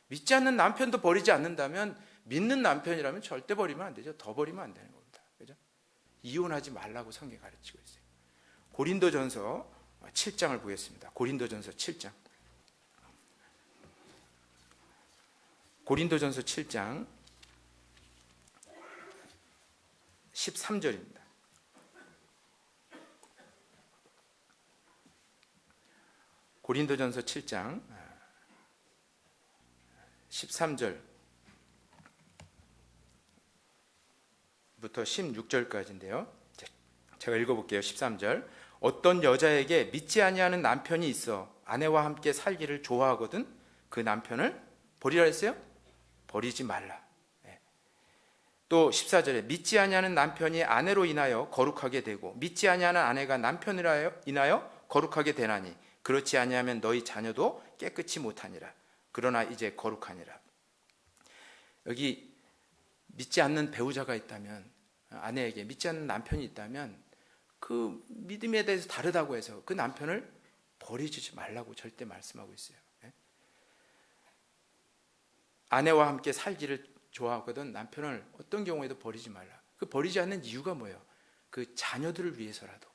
믿지 않는 남편도 버리지 않는다면 믿는 남편이라면 절대 버리면 안 되죠. 더 버리면 안 되는 겁니다. 그죠? 이혼하지 말라고 성경이 가르치고 있어요. 고린도전서 7장을 보겠습니다. 고린도전서 7장. 고린도전서 7장 13절입니다. 고린도전서 7장 13절부터 16절까지인데요. 제가 읽어볼게요. 13절. 어떤 여자에게 믿지 아니하는 남편이 있어 아내와 함께 살기를 좋아하거든 그 남편을 버리라 했어요? 버리지 말라. 또 14절에 믿지 아니하는 남편이 아내로 인하여 거룩하게 되고 믿지 아니하는 아내가 남편으로 인하여 거룩하게 되나니 그렇지 아니하면 너희 자녀도 깨끗이 못하니라. 그러나 이제 거룩하니라. 여기 믿지 않는 배우자가 있다면, 아내에게 믿지 않는 남편이 있다면 그 믿음에 대해서 다르다고 해서 그 남편을 버리지 말라고 절대 말씀하고 있어요. 아내와 함께 살기를 좋아하거든 남편을 어떤 경우에도 버리지 말라. 그 버리지 않는 이유가 뭐예요? 그 자녀들을 위해서라도.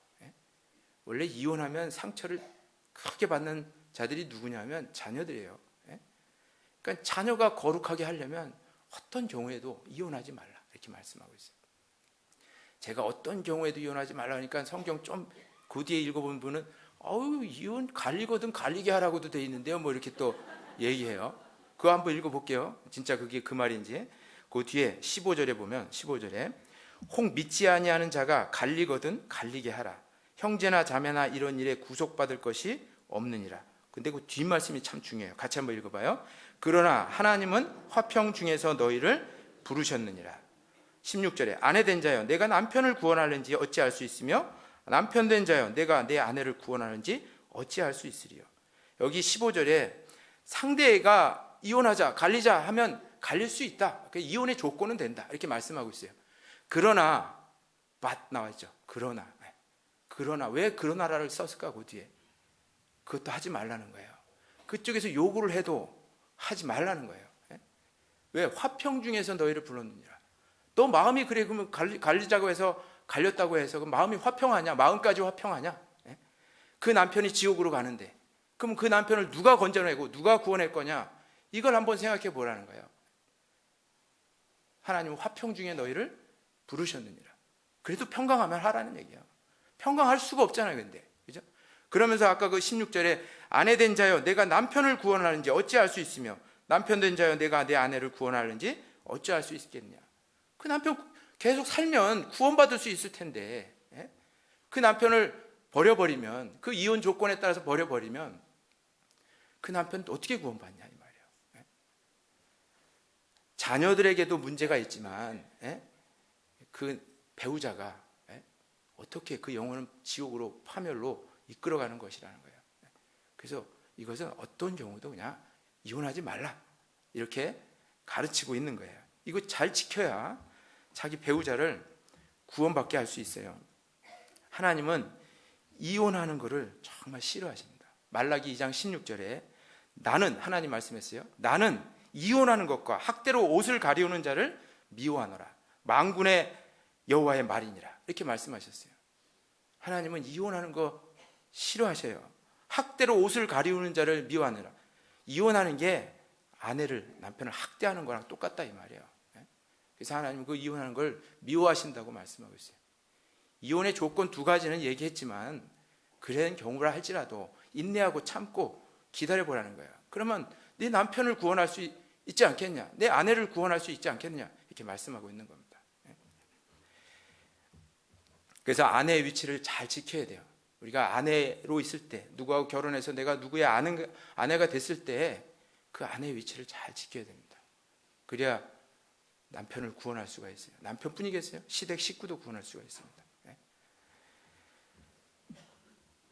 원래 이혼하면 상처를 크게 받는 자들이 누구냐면 자녀들이에요. 그러니까 자녀가 거룩하게 하려면 어떤 경우에도 이혼하지 말라 이렇게 말씀하고 있어요. 제가 어떤 경우에도 이혼하지 말라 하니까 성경 좀 그 뒤에 읽어본 분은 이혼 갈리거든 갈리게 하라고도 돼 있는데요 뭐 이렇게 또 얘기해요. 그거 한번 읽어볼게요. 진짜 그게 그 말인지. 그 뒤에 15절에 보면 15절에 혹 믿지 아니하는 자가 갈리거든 갈리게 하라. 형제나 자매나 이런 일에 구속받을 것이 없느니라. 근데 그 뒷말씀이 참 중요해요. 같이 한번 읽어봐요. 그러나 하나님은 화평 중에서 너희를 부르셨느니라. 16절에 아내 된 자여 내가 남편을 구원하는지 어찌할 수 있으며 남편 된 자여 내가 내 아내를 구원하는지 어찌할 수 있으리요. 여기 15절에 상대가 이혼하자 갈리자 하면 갈릴 수 있다. 이혼의 조건은 된다 이렇게 말씀하고 있어요. 그러나 나와 있죠. 그러나 왜 그러나라를 썼을까? 그 뒤에 그것도 하지 말라는 거예요. 그쪽에서 요구를 해도 하지 말라는 거예요. 왜? 화평 중에서 너희를 불렀느니라. 너 마음이 그래 그러면 갈리자고 해서 갈렸다고 해서 그 마음이 화평하냐? 마음까지 화평하냐? 그 남편이 지옥으로 가는데 그럼 그 남편을 누가 건져내고 누가 구원할 거냐? 이걸 한번 생각해 보라는 거예요. 하나님은 화평 중에 너희를 부르셨느니라. 그래도 평강하면 하라는 얘기야. 평강할 수가 없잖아요, 근데. 그죠? 그러면서 아까 그 16절에 아내 된 자여 내가 남편을 구원하는지 어찌할 수 있으며 남편 된 자여 내가 내 아내를 구원하는지 어찌할 수 있겠냐. 그 남편 계속 살면 구원받을 수 있을 텐데 그 남편을 버려버리면 그 이혼 조건에 따라서 버려버리면 그 남편은 어떻게 구원받냐 이 말이에요. 자녀들에게도 문제가 있지만 그 배우자가 어떻게 그 영혼은 지옥으로 파멸로 이끌어가는 것이라는 거예요. 그래서 이것은 어떤 경우도 그냥 이혼하지 말라 이렇게 가르치고 있는 거예요. 이거 잘 지켜야 자기 배우자를 구원받게 할 수 있어요. 하나님은 이혼하는 것을 정말 싫어하십니다. 말라기 2장 16절에 나는 하나님 말씀했어요. 나는 이혼하는 것과 학대로 옷을 가리우는 자를 미워하노라. 만군의 여호와의 말이니라. 이렇게 말씀하셨어요. 하나님은 이혼하는 거 싫어하셔요. 학대로 옷을 가리우는 자를 미워하느라. 이혼하는 게 남편을 학대하는 거랑 똑같다 이 말이에요. 그래서 하나님은 그 이혼하는 걸 미워하신다고 말씀하고 있어요. 이혼의 조건 두 가지는 얘기했지만 그런 경우라 할지라도 인내하고 참고 기다려보라는 거예요. 그러면 네 남편을 구원할 수 있지 않겠냐, 내 아내를 구원할 수 있지 않겠냐 이렇게 말씀하고 있는 겁니다. 그래서 아내의 위치를 잘 지켜야 돼요. 우리가 아내로 있을 때 누구하고 결혼해서 내가 누구의 아내가 됐을 때 그 아내의 위치를 잘 지켜야 됩니다. 그래야 남편을 구원할 수가 있어요. 남편뿐이겠어요? 시댁 식구도 구원할 수가 있습니다.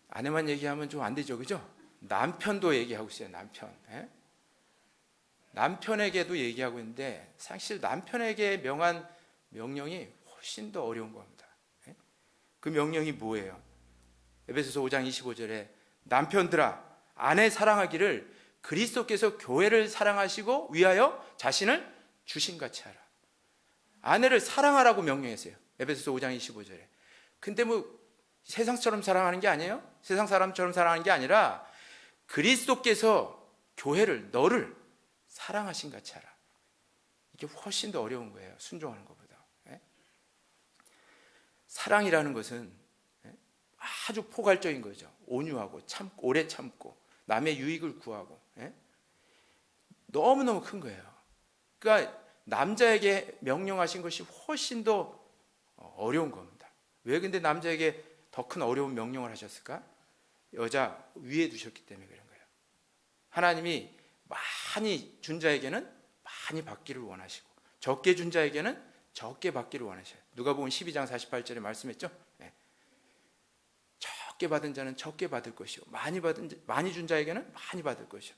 아내만 얘기하면 좀 안 되죠, 그죠? 남편도 얘기하고 있어요. 남편에게도 얘기하고 있는데 사실 남편에게 명한 명령이 훨씬 더 어려운 겁니다. 그 명령이 뭐예요? 에베소서 5장 25절에 남편들아 아내 사랑하기를 그리스도께서 교회를 사랑하시고 위하여 자신을 주신같이 하라. 아내를 사랑하라고 명령했어요. 에베소서 5장 25절에. 근데 뭐 세상처럼 사랑하는 게 아니에요. 세상 사람처럼 사랑하는 게 아니라 그리스도께서 교회를 너를 사랑하신 같이 하라. 이게 훨씬 더 어려운 거예요. 순종하는 것보다. 예? 사랑이라는 것은 아주 포괄적인 거죠. 온유하고 오래 참고 남의 유익을 구하고 너무너무 큰 거예요. 그러니까 남자에게 명령하신 것이 훨씬 더 어려운 겁니다. 왜 근데 남자에게 더 큰 어려운 명령을 하셨을까? 여자 위에 두셨기 때문에 그런 거예요. 하나님이 많이 준 자에게는 많이 받기를 원하시고 적게 준 자에게는 적게 받기를 원하셔요. 누가복음 12장 48절에 말씀했죠. 적게 받은 자는 적게 받을 것이요 많이 준 자에게는 많이 받을 것이요.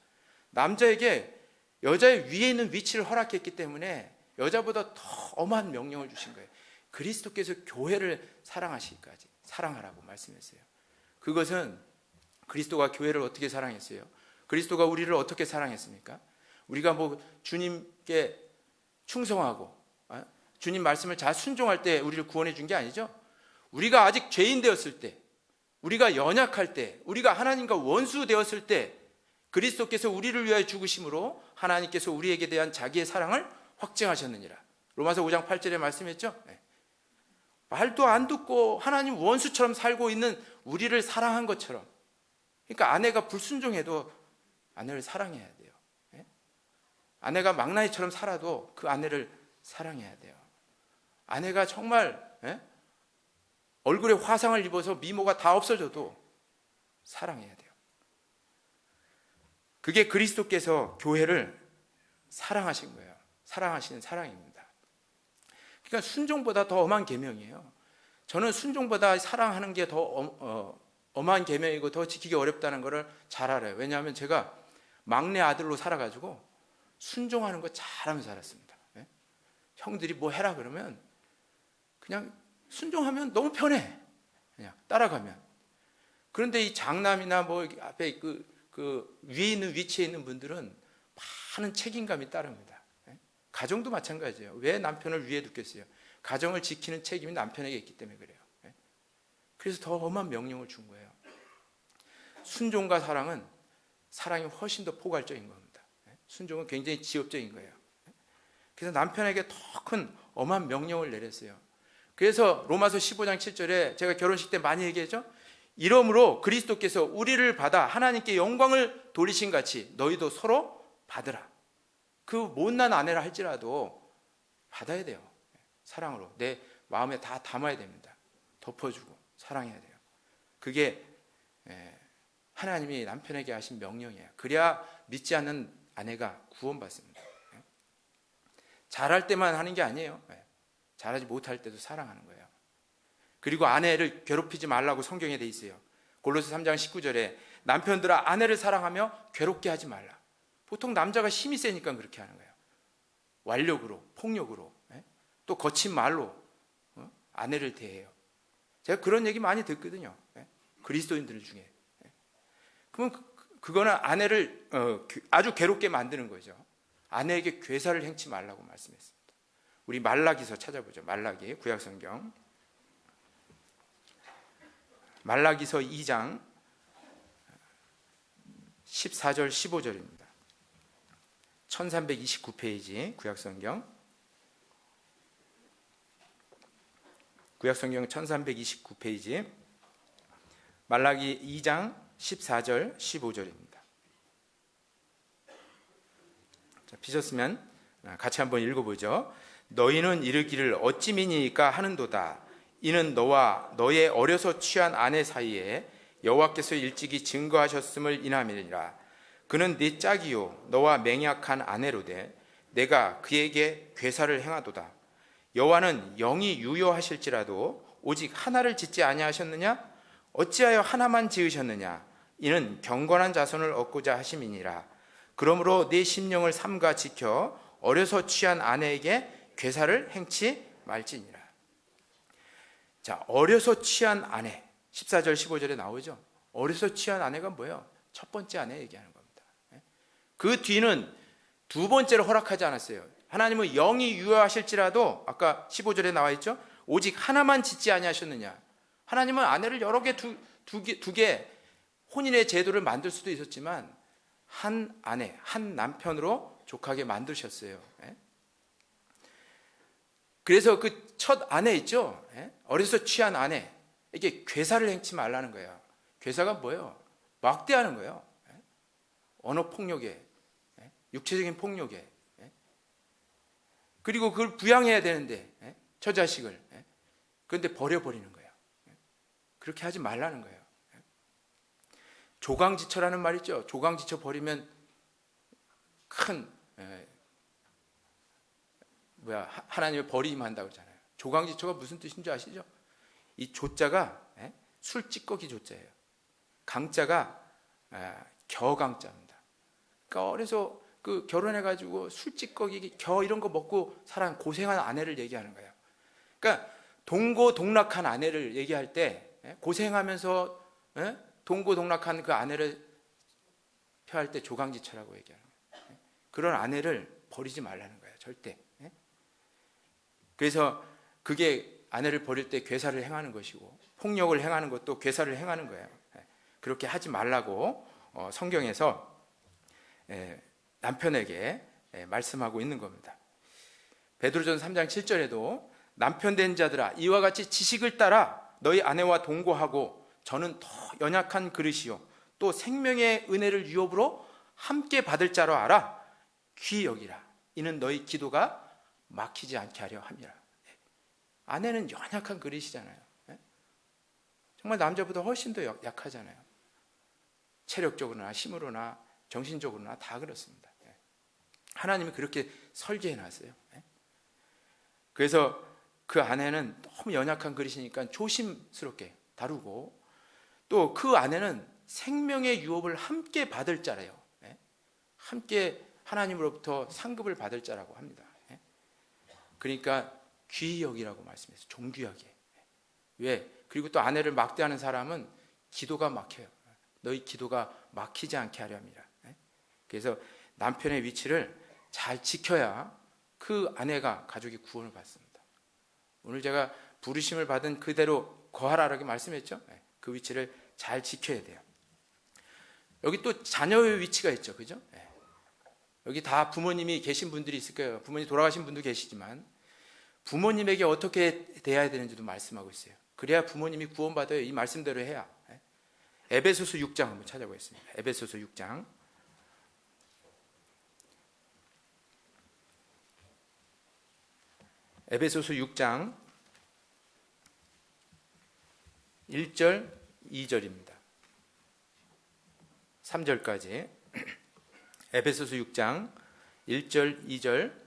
남자에게 여자의 위에 있는 위치를 허락했기 때문에 여자보다 더 엄한 명령을 주신 거예요. 그리스도께서 교회를 사랑하시기까지 사랑하라고 말씀했어요. 그것은 그리스도가 교회를 어떻게 사랑했어요? 그리스도가 우리를 어떻게 사랑했습니까? 우리가 뭐 주님께 충성하고 주님 말씀을 잘 순종할 때 우리를 구원해 준 게 아니죠. 우리가 아직 죄인 되었을 때, 우리가 연약할 때, 우리가 하나님과 원수 되었을 때 그리스도께서 우리를 위하여 죽으심으로 하나님께서 우리에게 대한 자기의 사랑을 확증하셨느니라. 로마서 5장 8절에 말씀했죠. 말도 안 듣고 하나님 원수처럼 살고 있는 우리를 사랑한 것처럼, 그러니까 아내가 불순종해도 아내를 사랑해야 돼요. 아내가 망나니처럼 살아도 그 아내를 사랑해야 돼요. 아내가 정말 얼굴에 화상을 입어서 미모가 다 없어져도 사랑해야 돼요. 그게 그리스도께서 교회를 사랑하신 거예요. 사랑하시는 사랑입니다. 그러니까 순종보다 더 엄한 계명이에요. 저는 순종보다 사랑하는 게 더 엄한 계명이고 더 지키기 어렵다는 것을 잘 알아요. 왜냐하면 제가 막내 아들로 살아가지고 순종하는 거 잘하면서 살았습니다. 형들이 뭐 해라 그러면 그냥 순종하면 너무 편해. 그냥 따라가면. 그런데 이 장남이나 뭐 앞에 그 위에 있는 위치에 있는 분들은 많은 책임감이 따릅니다. 가정도 마찬가지예요. 왜 남편을 위에 두겠어요? 가정을 지키는 책임이 남편에게 있기 때문에 그래요. 그래서 더 엄한 명령을 준 거예요. 순종과 사랑이 훨씬 더 포괄적인 겁니다. 순종은 굉장히 지엽적인 거예요. 그래서 남편에게 더 큰 엄한 명령을 내렸어요. 그래서 로마서 15장 7절에 제가 결혼식 때 많이 얘기했죠. 이러므로 그리스도께서 우리를 받아 하나님께 영광을 돌리신 같이 너희도 서로 받으라. 그 못난 아내라 할지라도 받아야 돼요. 사랑으로 내 마음에 다 담아야 됩니다. 덮어주고 사랑해야 돼요. 그게 하나님이 남편에게 하신 명령이에요. 그래야 믿지 않는 아내가 구원받습니다. 잘할 때만 하는 게 아니에요. 잘하지 못할 때도 사랑하는 거예요. 그리고 아내를 괴롭히지 말라고 성경에 돼 있어요. 골로새 3장 19절에 남편들아 아내를 사랑하며 괴롭게 하지 말라. 보통 남자가 힘이 세니까 그렇게 하는 거예요. 완력으로, 폭력으로, 또 거친 말로 아내를 대해요. 제가 그런 얘기 많이 듣거든요. 그리스도인들 중에. 그러면 그거는 아내를 아주 괴롭게 만드는 거죠. 아내에게 괴사를 행치 말라고 말씀했습니다. 우리 말라기서 찾아보죠. 말라기 구약성경 말라기서 2장 14절 15절입니다. 1329페이지 구약성경 1329페이지 말라기 2장 14절 15절입니다. 자, 피셨으면 같이 한번 읽어보죠. 너희는 이르기를 어찌 미니까 하는도다. 이는 너와 너의 어려서 취한 아내 사이에 여호와께서 일찍이 증거하셨음을 인함이니라. 그는 네 짝이요 너와 맹약한 아내로되 내가 그에게 괴사를 행하도다. 여호와는 영이 유효하실지라도 오직 하나를 짓지 아니하셨느냐? 어찌하여 하나만 지으셨느냐? 이는 경건한 자손을 얻고자 하심이니라. 그러므로 네 심령을 삼가 지켜 어려서 취한 아내에게 괴사를 행치 말지니라. 자, 어려서 취한 아내 14절 15절에 나오죠. 어려서 취한 아내가 뭐예요? 첫 번째 아내 얘기하는 겁니다. 그 뒤는 두 번째로 허락하지 않았어요. 하나님은 영이 유효하실지라도 아까 15절에 나와 있죠. 오직 하나만 짓지 아니하셨느냐. 하나님은 아내를 여러 개 두 개 혼인의 제도를 만들 수도 있었지만 한 아내, 한 남편으로 족하게 만드셨어요. 그래서 그 첫 아내 있죠? 어려서 취한 아내, 이게 괴사를 행치 말라는 거예요. 괴사가 뭐예요? 막대하는 거예요. 언어 폭력에, 육체적인 폭력에. 그리고 그걸 부양해야 되는데, 저 자식을. 그런데 버려버리는 거예요. 그렇게 하지 말라는 거예요. 조강지처라는 말 있죠? 조강지처 버리면 큰, 하나님을 버리기만 한다고 그러잖아요. 조강지처가 무슨 뜻인 줄 아시죠? 이 조자가 술찌꺼기 조자예요. 강자가 겨강자입니다. 그러니까 어려서 그 결혼해가지고 술찌꺼기 겨 이런 거 먹고 살아난 고생한 아내를 얘기하는 거예요. 그러니까 동고동락한 아내를 얘기할 때 고생하면서 동고동락한 그 아내를 표할 때 조강지처라고 얘기하는 거예요. 그런 아내를 버리지 말라는 거예요. 절대. 그래서 그게 아내를 버릴 때 괴사를 행하는 것이고 폭력을 행하는 것도 괴사를 행하는 거예요. 그렇게 하지 말라고 성경에서 남편에게 말씀하고 있는 겁니다. 베드로전 3장 7절에도 남편 된 자들아 이와 같이 지식을 따라 너희 아내와 동거하고 저는 더 연약한 그릇이요 또 생명의 은혜를 유업으로 함께 받을 자로 알아 귀히 여기라 이는 너희 기도가 막히지 않게 하려 함이라. 아내는 연약한 그릇이잖아요. 정말 남자보다 훨씬 더 약하잖아요. 체력적으로나 힘으로나 정신적으로나 다 그렇습니다. 하나님이 그렇게 설계해 놨어요. 그래서 그 아내는 너무 연약한 그릇이니까 조심스럽게 다루고 또 그 아내는 생명의 유업을 함께 받을 자래요. 함께 하나님으로부터 상급을 받을 자라고 합니다. 그러니까 귀히 여기라고 말씀했어요. 존귀하게. 왜? 그리고 또 아내를 막대하는 사람은 기도가 막혀요. 너희 기도가 막히지 않게 하려 함이라. 그래서 남편의 위치를 잘 지켜야 그 아내가 가족이 구원을 받습니다. 오늘 제가 부르심을 받은 그대로 거하라라고 말씀했죠. 그 위치를 잘 지켜야 돼요. 여기 또 자녀의 위치가 있죠. 그죠? 여기 다 부모님이 계신 분들이 있을 거예요. 부모님 돌아가신 분도 계시지만 부모님에게 어떻게 대해야 되는지도 말씀하고 있어요. 그래야 부모님이 구원받아요. 이 말씀대로 해야. 에베소서 6장 한번 찾아보겠습니다. 에베소서 6장. 에베소서 6장 1절 2절입니다. 3절까지 에베소서 6장 1절 2절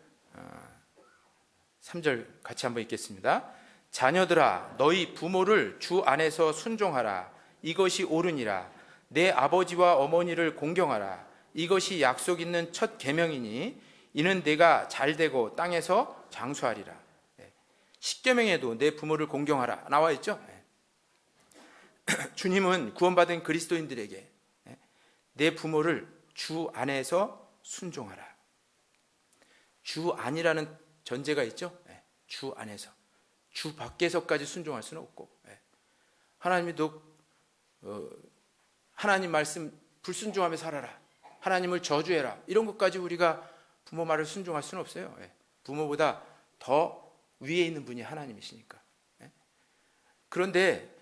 3절 같이 한번 읽겠습니다. 자녀들아 너희 부모를 주 안에서 순종하라. 이것이 옳으니라. 내 아버지와 어머니를 공경하라. 이것이 약속 있는 첫 계명이니 이는 내가 잘되고 땅에서 장수하리라. 십계명에도 내 부모를 공경하라 나와 있죠. 주님은 구원받은 그리스도인들에게 내 부모를 주 안에서 순종하라. 주 안이라는 전제가 있죠. 주 안에서. 주 밖에서까지 순종할 수는 없고 하나님이 너 하나님 말씀 불순종하며 살아라. 하나님을 저주해라. 이런 것까지 우리가 부모 말을 순종할 수는 없어요. 부모보다 더 위에 있는 분이 하나님이시니까. 그런데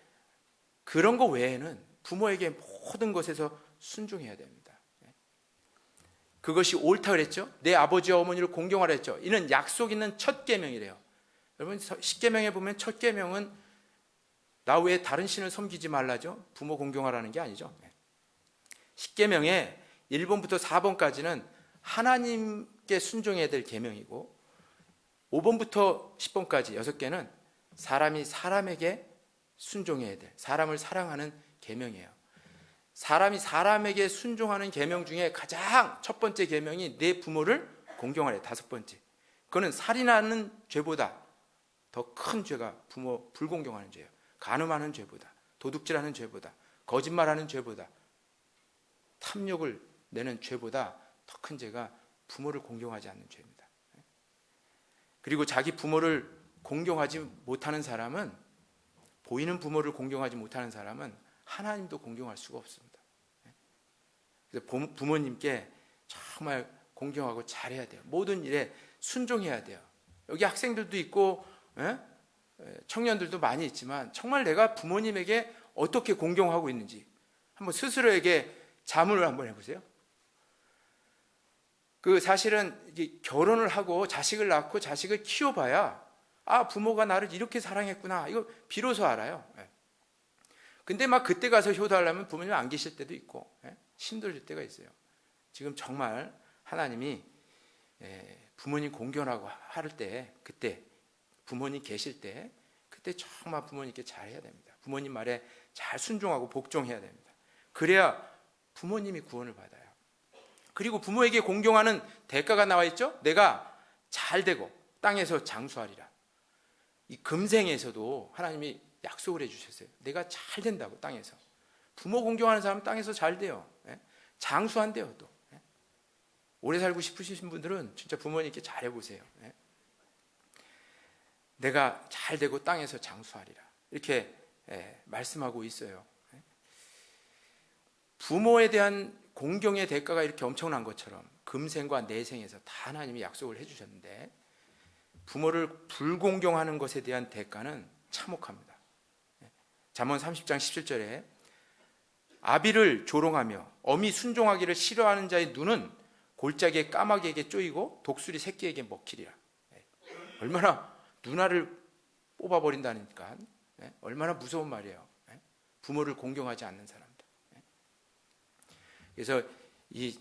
그런 거 외에는 부모에게 모든 것에서 순종해야 됩니다. 그것이 옳다 그랬죠. 내 아버지와 어머니를 공경하라 했죠. 이는 약속 있는 첫 계명이래요. 여러분 십계명에 보면 첫 계명은 나 외에 다른 신을 섬기지 말라죠. 부모 공경하라는 게 아니죠. 십계명에 1번부터 4번까지는 하나님께 순종해야 될 계명이고 5번부터 10번까지 6개는 사람이 사람에게 순종해야 될, 사람을 사랑하는 계명이에요. 사람이 사람에게 순종하는 계명 중에 가장 첫 번째 계명이 내 부모를 공경하래. 5번째. 그거는 살인하는 죄보다 더 큰 죄가 부모 불공경하는 죄예요. 간음하는 죄보다, 도둑질하는 죄보다, 거짓말하는 죄보다, 탐욕을 내는 죄보다 더 큰 죄가 부모를 공경하지 않는 죄입니다. 그리고 자기 부모를 공경하지 못하는 사람은, 보이는 부모를 공경하지 못하는 사람은 하나님도 공경할 수가 없습니다. 그래서 부모님께 정말 공경하고 잘해야 돼요. 모든 일에 순종해야 돼요. 여기 학생들도 있고 청년들도 많이 있지만 정말 내가 부모님에게 어떻게 공경하고 있는지 한번 스스로에게 자문을 한번 해보세요. 사실은 이게 결혼을 하고 자식을 낳고 자식을 키워봐야 부모가 나를 이렇게 사랑했구나 이거 비로소 알아요. 근데 막 그때 가서 효도하려면 부모님 안 계실 때도 있고 힘들 때가 있어요. 지금 정말 하나님이 부모님 공경하고 할 때, 그때 부모님 계실 때 그때 정말 부모님께 잘해야 됩니다. 부모님 말에 잘 순종하고 복종해야 됩니다. 그래야 부모님이 구원을 받아요. 그리고 부모에게 공경하는 대가가 나와 있죠. 내가 잘 되고 땅에서 장수하리라. 이 금생에서도 하나님이 약속을 해주셨어요. 내가 잘 된다고. 땅에서 부모 공경하는 사람은 땅에서 잘 돼요. 장수한대요. 또 오래 살고 싶으신 분들은 진짜 부모님께 잘해보세요. 내가 잘 되고 땅에서 장수하리라 이렇게 말씀하고 있어요. 부모에 대한 공경의 대가가 이렇게 엄청난 것처럼 금생과 내생에서 다 하나님이 약속을 해주셨는데 부모를 불공경하는 것에 대한 대가는 참혹합니다. 잠언 30장 17절에 아비를 조롱하며 어미 순종하기를 싫어하는 자의 눈은 골짜기의 까마귀에게 쪼이고 독수리 새끼에게 먹히리라. 얼마나 누나를 뽑아버린다니까 얼마나 무서운 말이에요. 부모를 공경하지 않는 사람들. 그래서 이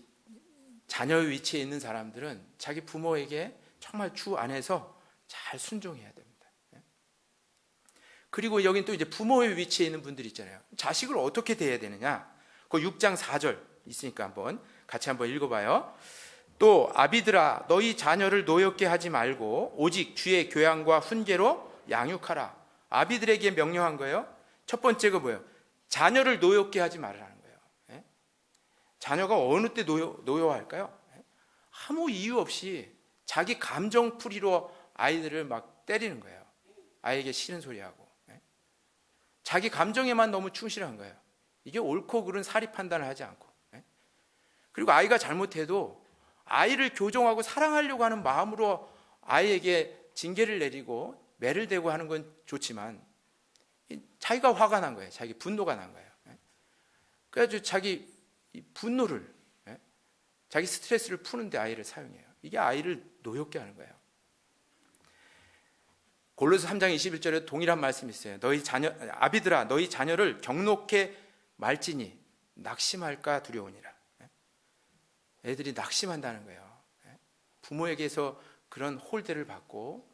자녀의 위치에 있는 사람들은 자기 부모에게 정말 주 안에서 잘 순종해야 됩니다. 그리고 여긴 또 이제 부모의 위치에 있는 분들 있잖아요. 자식을 어떻게 대해야 되느냐? 그 6장 4절 있으니까 같이 한번 읽어봐요. 또 아비들아 너희 자녀를 노엽게 하지 말고 오직 주의 교양과 훈계로 양육하라. 아비들에게 명령한 거예요. 첫 번째가 뭐예요? 자녀를 노엽게 하지 말라는 거예요. 자녀가 어느 때 노여워할까요? 아무 이유 없이 자기 감정풀이로 아이들을 막 때리는 거예요. 아이에게 싫은 소리 하고 자기 감정에만 너무 충실한 거예요. 이게 옳고 그른 사리 판단을 하지 않고. 그리고 아이가 잘못해도 아이를 교정하고 사랑하려고 하는 마음으로 아이에게 징계를 내리고 매를 대고 하는 건 좋지만 자기가 화가 난 거예요. 자기 분노가 난 거예요. 그래가지고 자기 분노를 자기 스트레스를 푸는데 아이를 사용해요. 이게 아이를 노엽게 하는 거예요. 골로새 3장 21절에 동일한 말씀이 있어요. 아비들아 너희 자녀를 경록해 말지니 낙심할까 두려우니라. 애들이 낙심한다는 거예요. 부모에게서 그런 홀대를 받고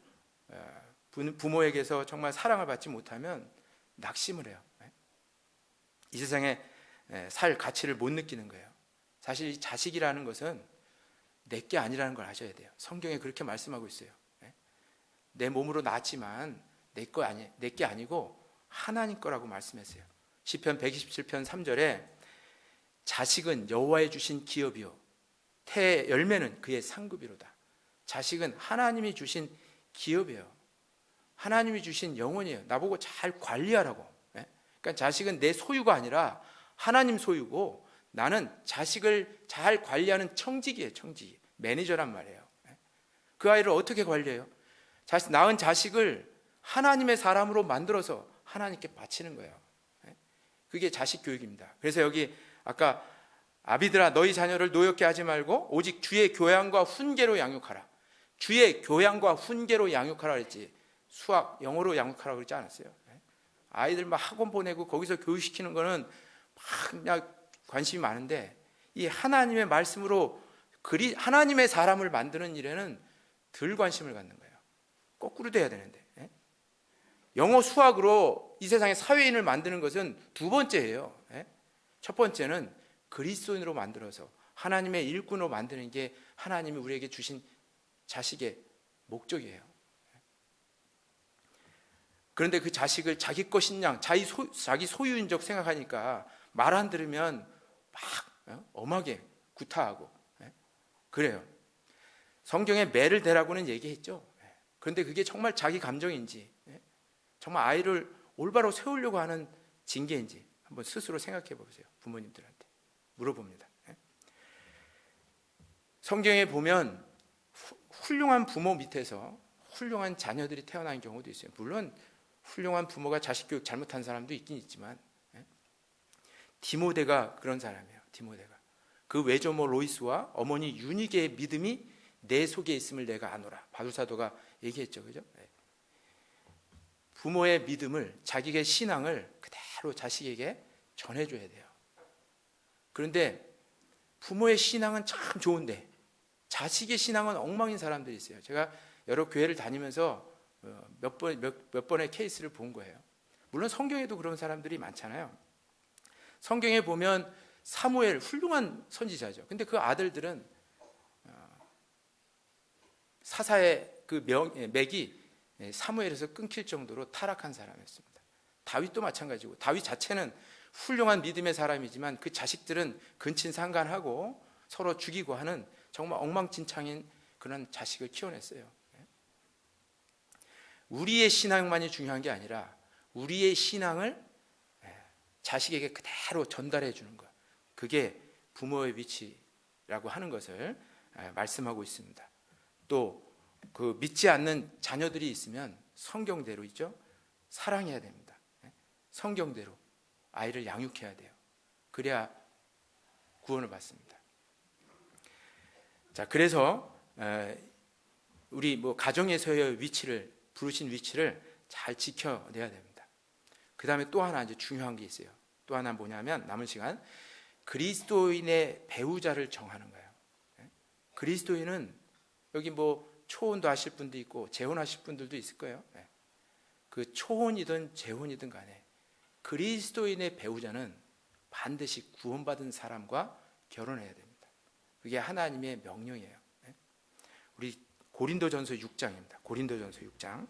부모에게서 정말 사랑을 받지 못하면 낙심을 해요. 이 세상에 살 가치를 못 느끼는 거예요. 사실 이 자식이라는 것은 내게 아니라는 걸 아셔야 돼요. 성경에 그렇게 말씀하고 있어요. 내 몸으로 낳았지만 내게 아니고 하나님 거라고 말씀했어요. 시편 127편 3절에 자식은 여호와의 주신 기업이요 태의 열매는 그의 상급이로다. 자식은 하나님이 주신 기업이에요. 하나님이 주신 영혼이에요. 나보고 잘 관리하라고. 그러니까 자식은 내 소유가 아니라 하나님 소유고 나는 자식을 잘 관리하는 청직이에요. 청직. 매니저란 말이에요. 그 아이를 어떻게 관리해요? 낳은 자식을 하나님의 사람으로 만들어서 하나님께 바치는 거예요. 그게 자식 교육입니다. 그래서 여기 아까 아비들아 너희 자녀를 노엽게 하지 말고 오직 주의 교양과 훈계로 양육하라. 주의 교양과 훈계로 양육하라 그랬지 수학, 영어로 양육하라고 그러지 않았어요. 아이들 막 학원 보내고 거기서 교육시키는 거는 막 그냥 관심이 많은데 이 하나님의 말씀으로 하나님의 사람을 만드는 일에는 덜 관심을 갖는 거예요. 거꾸로 돼야 되는데. 영어 수학으로 이 세상에 사회인을 만드는 것은 두 번째예요. 첫 번째는 그리스도인으로 만들어서 하나님의 일꾼으로 만드는 게 하나님이 우리에게 주신 자식의 목적이에요. 그런데 그 자식을 자기 것인 양 자기 소유인 적 생각하니까 말 안 들으면 막 엄하게 구타하고 그래요. 성경에 매를 대라고는 얘기했죠. 그런데 그게 정말 자기 감정인지 정말 아이를 올바로 세우려고 하는 징계인지 한번 스스로 생각해 보세요. 부모님들한테 물어봅니다. 성경에 보면 훌륭한 부모 밑에서 훌륭한 자녀들이 태어난 경우도 있어요. 물론 훌륭한 부모가 자식 교육 잘못한 사람도 있긴 있지만, 디모데가 그런 사람이에요. 디모데가 그 외조모 로이스와 어머니 유니게의 믿음이 내 속에 있음을 내가 아노라. 바울 사도가 얘기했죠, 그죠? 부모의 믿음을, 자기의 신앙을 그대로 자식에게 전해줘야 돼요. 그런데 부모의 신앙은 참 좋은데 자식의 신앙은 엉망인 사람들이 있어요. 제가 여러 교회를 다니면서 몇 번의 케이스를 본 거예요. 물론 성경에도 그런 사람들이 많잖아요. 성경에 보면 사무엘 훌륭한 선지자죠. 근데 그 아들들은 사사의 그 맥이 사무엘에서 끊길 정도로 타락한 사람이었습니다. 다윗도 마찬가지고, 다윗 자체는 훌륭한 믿음의 사람이지만 그 자식들은 근친상간하고 서로 죽이고 하는 정말 엉망진창인 그런 자식을 키워냈어요. 우리의 신앙만이 중요한 게 아니라 우리의 신앙을 자식에게 그대로 전달해 주는 것, 그게 부모의 위치라고 하는 것을 말씀하고 있습니다. 또 그 믿지 않는 자녀들이 있으면 성경대로 있죠, 사랑해야 됩니다. 성경대로 아이를 양육해야 돼요. 그래야 구원을 받습니다. 자, 그래서 우리 가정에서의 위치를, 부르신 위치를 잘 지켜내야 됩니다. 그 다음에 또 하나 이제 중요한 게 있어요. 또 하나 뭐냐면, 남은 시간 그리스도인의 배우자를 정하는 거예요. 그리스도인은 여기 초혼도 하실 분도 있고 재혼하실 분들도 있을 거예요. 그 초혼이든 재혼이든 간에 그리스도인의 배우자는 반드시 구원받은 사람과 결혼해야 됩니다. 그게 하나님의 명령이에요. 우리 고린도전서 6장입니다. 고린도전서 6장.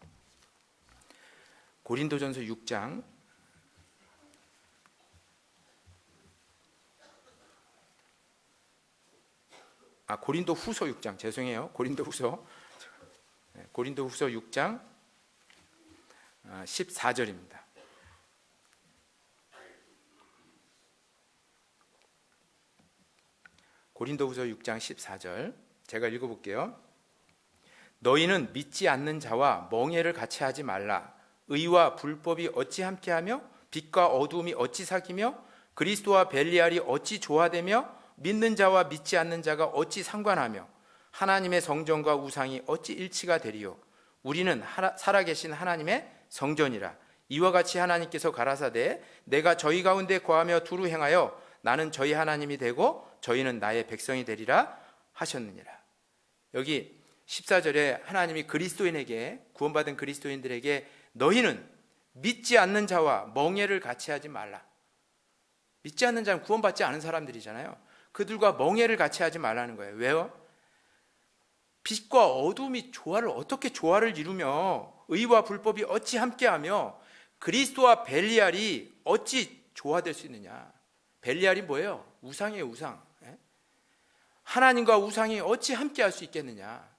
고린도전서 6장. 고린도후서 6장. 죄송해요. 고린도후서 6장 14절입니다. 고린도후서 6장 14절 제가 읽어볼게요. 너희는 믿지 않는 자와 멍에를 같이 하지 말라. 의와 불법이 어찌 함께하며 빛과 어두움이 어찌 사귀며 그리스도와 벨리알이 어찌 조화되며 믿는 자와 믿지 않는 자가 어찌 상관하며 하나님의 성전과 우상이 어찌 일치가 되리요. 우리는 살아계신 하나님의 성전이라. 이와 같이 하나님께서 가라사대 내가 저희 가운데 거하며 두루 행하여 나는 저희 하나님이 되고 저희는 나의 백성이 되리라 하셨느니라. 여기 14절에 하나님이 그리스도인에게, 구원받은 그리스도인들에게 너희는 믿지 않는 자와 멍에를 같이 하지 말라. 믿지 않는 자는 구원받지 않은 사람들이잖아요. 그들과 멍에를 같이 하지 말라는 거예요. 왜요? 빛과 어둠이 어떻게 조화를 이루며 의와 불법이 어찌 함께하며 그리스도와 벨리알이 어찌 조화될 수 있느냐. 벨리알이 뭐예요? 우상이에요, 우상. 하나님과 우상이 어찌 함께할 수 있겠느냐.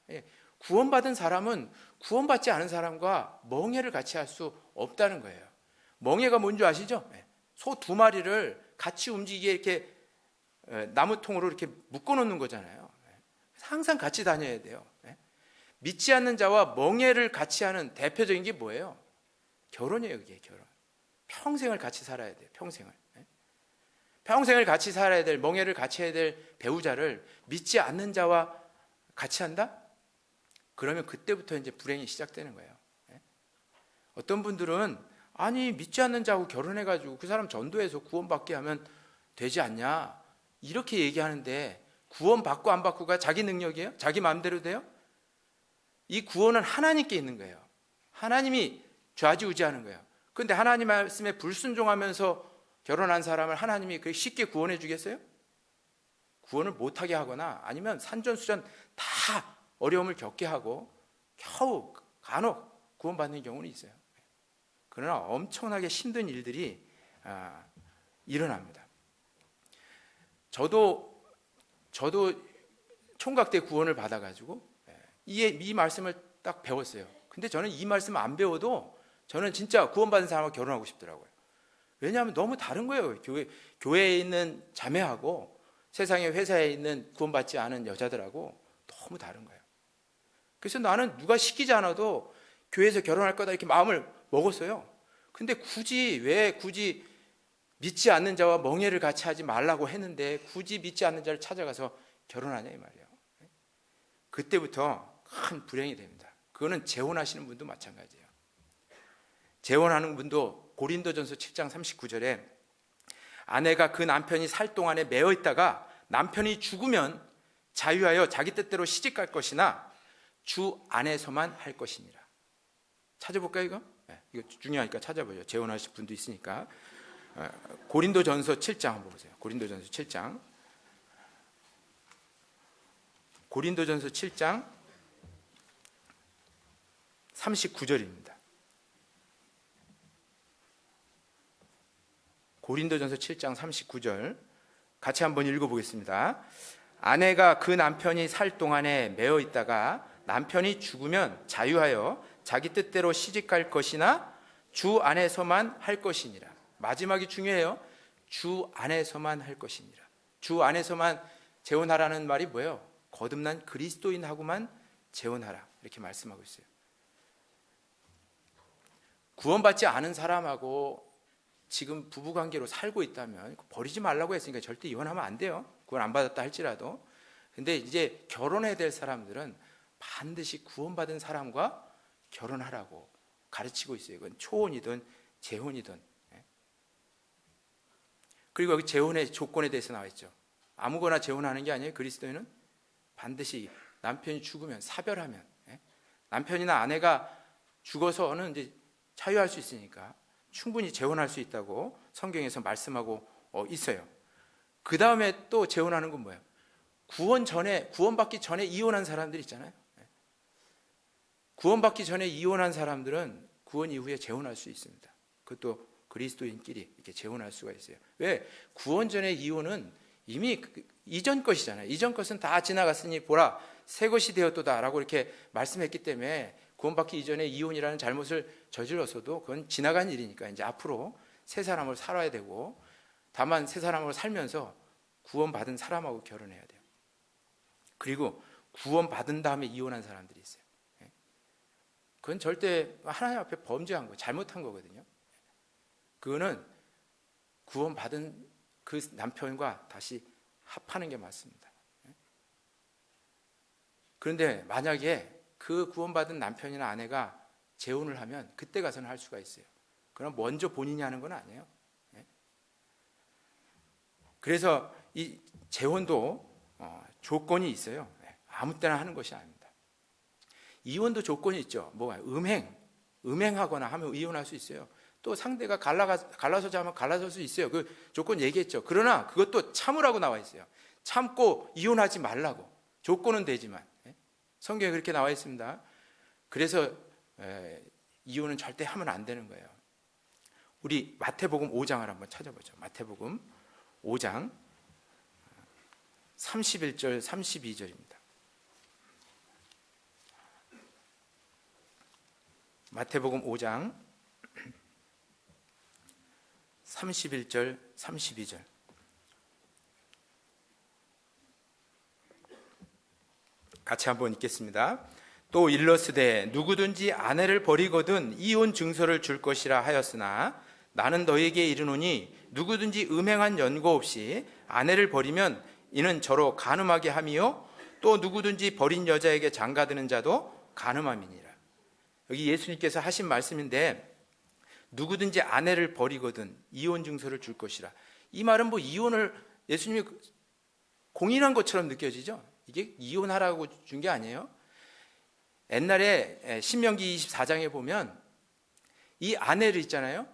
구원받은 사람은 구원받지 않은 사람과 멍에를 같이 할 수 없다는 거예요. 멍에가 뭔지 아시죠? 소 2마리를 같이 움직이게 이렇게 나무통으로 이렇게 묶어놓는 거잖아요. 항상 같이 다녀야 돼요. 믿지 않는 자와 멍에를 같이 하는 대표적인 게 뭐예요? 결혼이에요. 그게 결혼. 평생을 같이 살아야 돼요. 평생을 같이 살아야 될, 멍에를 같이 해야 될 배우자를 믿지 않는 자와 같이 한다? 그러면 그때부터 이제 불행이 시작되는 거예요. 어떤 분들은 아니 믿지 않는 자하고 결혼해가지고 그 사람 전도해서 구원받게 하면 되지 않냐, 이렇게 얘기하는데 구원받고 안 받고가 자기 능력이에요? 자기 마음대로 돼요? 이 구원은 하나님께 있는 거예요. 하나님이 좌지우지하는 거예요. 그런데 하나님 말씀에 불순종하면서 결혼한 사람을 하나님이 그렇게 쉽게 구원해 주겠어요? 구원을 못하게 하거나 아니면 산전수전 다 어려움을 겪게 하고 겨우 간혹 구원받는 경우는 있어요. 그러나 엄청나게 힘든 일들이 일어납니다. 저도 총각 때 구원을 받아가지고 이 말씀을 딱 배웠어요. 근데 저는 이 말씀 안 배워도 저는 진짜 구원받은 사람하고 결혼하고 싶더라고요. 왜냐하면 너무 다른 거예요. 교회에 있는 자매하고 세상의 회사에 있는 구원받지 않은 여자들하고 너무 다른 거예요. 그래서 나는 누가 시키지 않아도 교회에서 결혼할 거다 이렇게 마음을 먹었어요. 근데 왜 굳이 믿지 않는 자와 멍해를 같이 하지 말라고 했는데 굳이 믿지 않는 자를 찾아가서 결혼하냐 이 말이에요. 그때부터 큰 불행이 됩니다. 그거는 재혼하시는 분도 마찬가지예요. 재혼하는 분도 고린도전서 7장 39절에 아내가 그 남편이 살 동안에 매어 있다가 남편이 죽으면 자유하여 자기 뜻대로 시집갈 것이나 주 안에서만 할 것이니라. 찾아볼까요 이거? 네, 이거 중요하니까 찾아보죠. 재혼하실 분도 있으니까. 고린도전서 7장 한번 보세요. 고린도전서 7장. 고린도전서 7장 39절입니다. 고린도전서 7장 39절 같이 한번 읽어보겠습니다. 아내가 그 남편이 살 동안에 매어 있다가 남편이 죽으면 자유하여 자기 뜻대로 시집갈 것이나 주 안에서만 할 것이니라. 마지막이 중요해요. 주 안에서만 할 것이니라. 주 안에서만 재혼하라는 말이 뭐예요? 거듭난 그리스도인하고만 재혼하라 이렇게 말씀하고 있어요. 구원받지 않은 사람하고 지금 부부관계로 살고 있다면 버리지 말라고 했으니까 절대 이혼하면 안 돼요. 구원 안 받았다 할지라도. 근데 이제 결혼해야 될 사람들은 반드시 구원받은 사람과 결혼하라고 가르치고 있어요. 이건 초혼이든 재혼이든. 그리고 여기 재혼의 조건에 대해서 나와 있죠. 아무거나 재혼하는 게 아니에요. 그리스도인은 반드시 남편이 죽으면 사별하면, 남편이나 아내가 죽어서는 이제 자유할 수 있으니까 충분히 재혼할 수 있다고 성경에서 말씀하고 있어요. 그 다음에 또 재혼하는 건 뭐예요? 구원받기 전에 이혼한 사람들 있잖아요. 구원받기 전에 이혼한 사람들은 구원 이후에 재혼할 수 있습니다. 그것도 그리스도인끼리 이렇게 재혼할 수가 있어요. 왜? 구원 전의 이혼은 이미 이전 것이잖아요. 이전 것은 다 지나갔으니 보라 새 것이 되었도다라고 이렇게 말씀했기 때문에 구원받기 이전에 이혼이라는 잘못을 저질렀어도 그건 지나간 일이니까 이제 앞으로 새 사람을 살아야 되고, 다만 새 사람으로 살면서 구원받은 사람하고 결혼해야 돼요. 그리고 구원받은 다음에 이혼한 사람들이 있어요. 그건 절대 하나님 앞에 범죄한 거, 잘못한 거거든요. 그거는 구원받은 그 남편과 다시 합하는 게 맞습니다. 그런데 만약에 그 구원받은 남편이나 아내가 재혼을 하면 그때 가서는 할 수가 있어요. 그럼 먼저 본인이 하는 건 아니에요. 그래서 이 재혼도 조건이 있어요. 아무 때나 하는 것이 아닙니다. 이혼도 조건이 있죠. 뭐가 음행하거나 하면 이혼할 수 있어요. 또 상대가 갈라서자 하면 갈라설 수 있어요. 그 조건 얘기했죠. 그러나 그것도 참으라고 나와 있어요. 참고 이혼하지 말라고. 조건은 되지만 성경에 그렇게 나와 있습니다. 그래서 이혼은 절대 하면 안 되는 거예요. 우리 마태복음 5장을 한번 찾아보죠. 마태복음 5장 31절 32절입니다. 마태복음 5장 31절 32절 같이 한번 읽겠습니다. 또 일러스되 누구든지 아내를 버리거든 이혼 증서를 줄 것이라 하였으나 나는 너희에게 이르노니 누구든지 음행한 연고 없이 아내를 버리면 이는 저로 간음하게 함이요 또 누구든지 버린 여자에게 장가드는 자도 간음함이니라. 여기 예수님께서 하신 말씀인데, 누구든지 아내를 버리거든 이혼 증서를 줄 것이라. 이 말은 뭐 이혼을 예수님이 공인한 것처럼 느껴지죠. 이게 이혼하라고 준 게 아니에요. 옛날에 신명기 24장에 보면 이 아내를 있잖아요.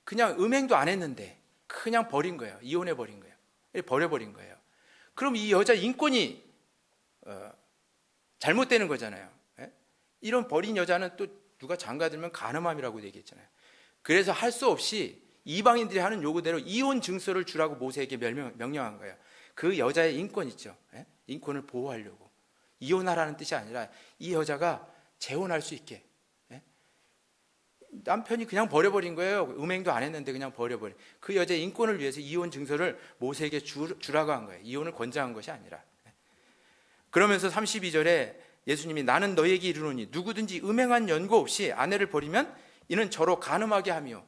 그냥 음행도 안 했는데 그냥 버린 거예요. 이혼해 버린 거예요. 버려버린 거예요. 그럼 이 여자 인권이 잘못되는 거잖아요. 이런 버린 여자는 또 누가 장가들면 간음함이라고 얘기했잖아요. 그래서 할 수 없이 이방인들이 하는 요구대로 이혼 증서를 주라고 모세에게 명령한 거예요. 그 여자의 인권 있죠. 인권을 보호하려고. 이혼하라는 뜻이 아니라 이 여자가 재혼할 수 있게. 남편이 그냥 버려버린 거예요. 음행도 안 했는데 그냥 버려버린. 그 여자의 인권을 위해서 이혼 증서를 모세에게 주라고 한 거예요. 이혼을 권장한 것이 아니라. 그러면서 32절에 예수님이 나는 너에게 이르노니 누구든지 음행한 연고 없이 아내를 버리면 이는 저로 간음하게 하며,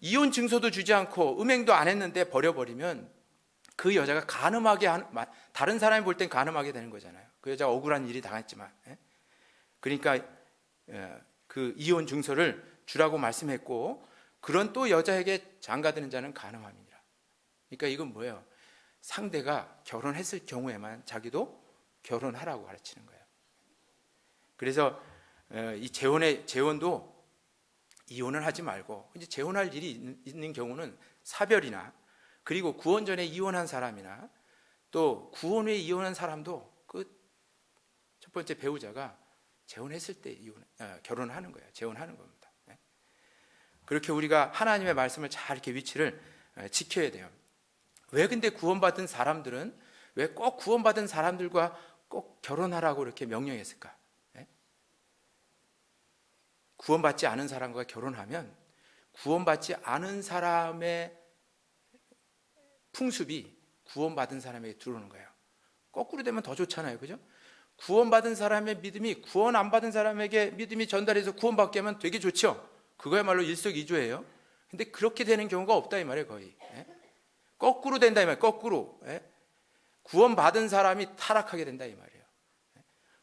이혼 증서도 주지 않고 음행도 안 했는데 버려버리면 그 여자가 다른 사람이 볼 땐 간음하게 되는 거잖아요. 그 여자가 억울한 일이 당했지만. 그러니까 그 이혼 증서를 주라고 말씀했고, 그런 또 여자에게 장가드는 자는 간음함이니라. 그러니까 이건 뭐예요? 상대가 결혼했을 경우에만 자기도 결혼하라고 가르치는 거예요. 그래서 이 재혼도 이혼을 하지 말고, 이제 재혼할 일이 있는 경우는 사별이나, 그리고 구원 전에 이혼한 사람이나 또 구원 후에 이혼한 사람도 그 첫 번째 배우자가 재혼했을 때 결혼하는 거예요. 재혼하는 겁니다. 그렇게 우리가 하나님의 말씀을 잘 이렇게 위치를 지켜야 돼요. 왜 근데 구원받은 사람들은 왜 꼭 구원받은 사람들과 꼭 결혼하라고 이렇게 명령했을까? 구원받지 않은 사람과 결혼하면 구원받지 않은 사람의 풍습이 구원받은 사람에게 들어오는 거예요. 거꾸로 되면 더 좋잖아요. 그죠? 구원받은 사람의 믿음이 구원 안 받은 사람에게 믿음이 전달해서 구원받게 하면 되게 좋죠. 그거야말로 일석이조예요. 근데 그렇게 되는 경우가 없다 이 말이에요. 거의. 거꾸로 된다 이 말이에요. 거꾸로. 구원받은 사람이 타락하게 된다 이 말이에요.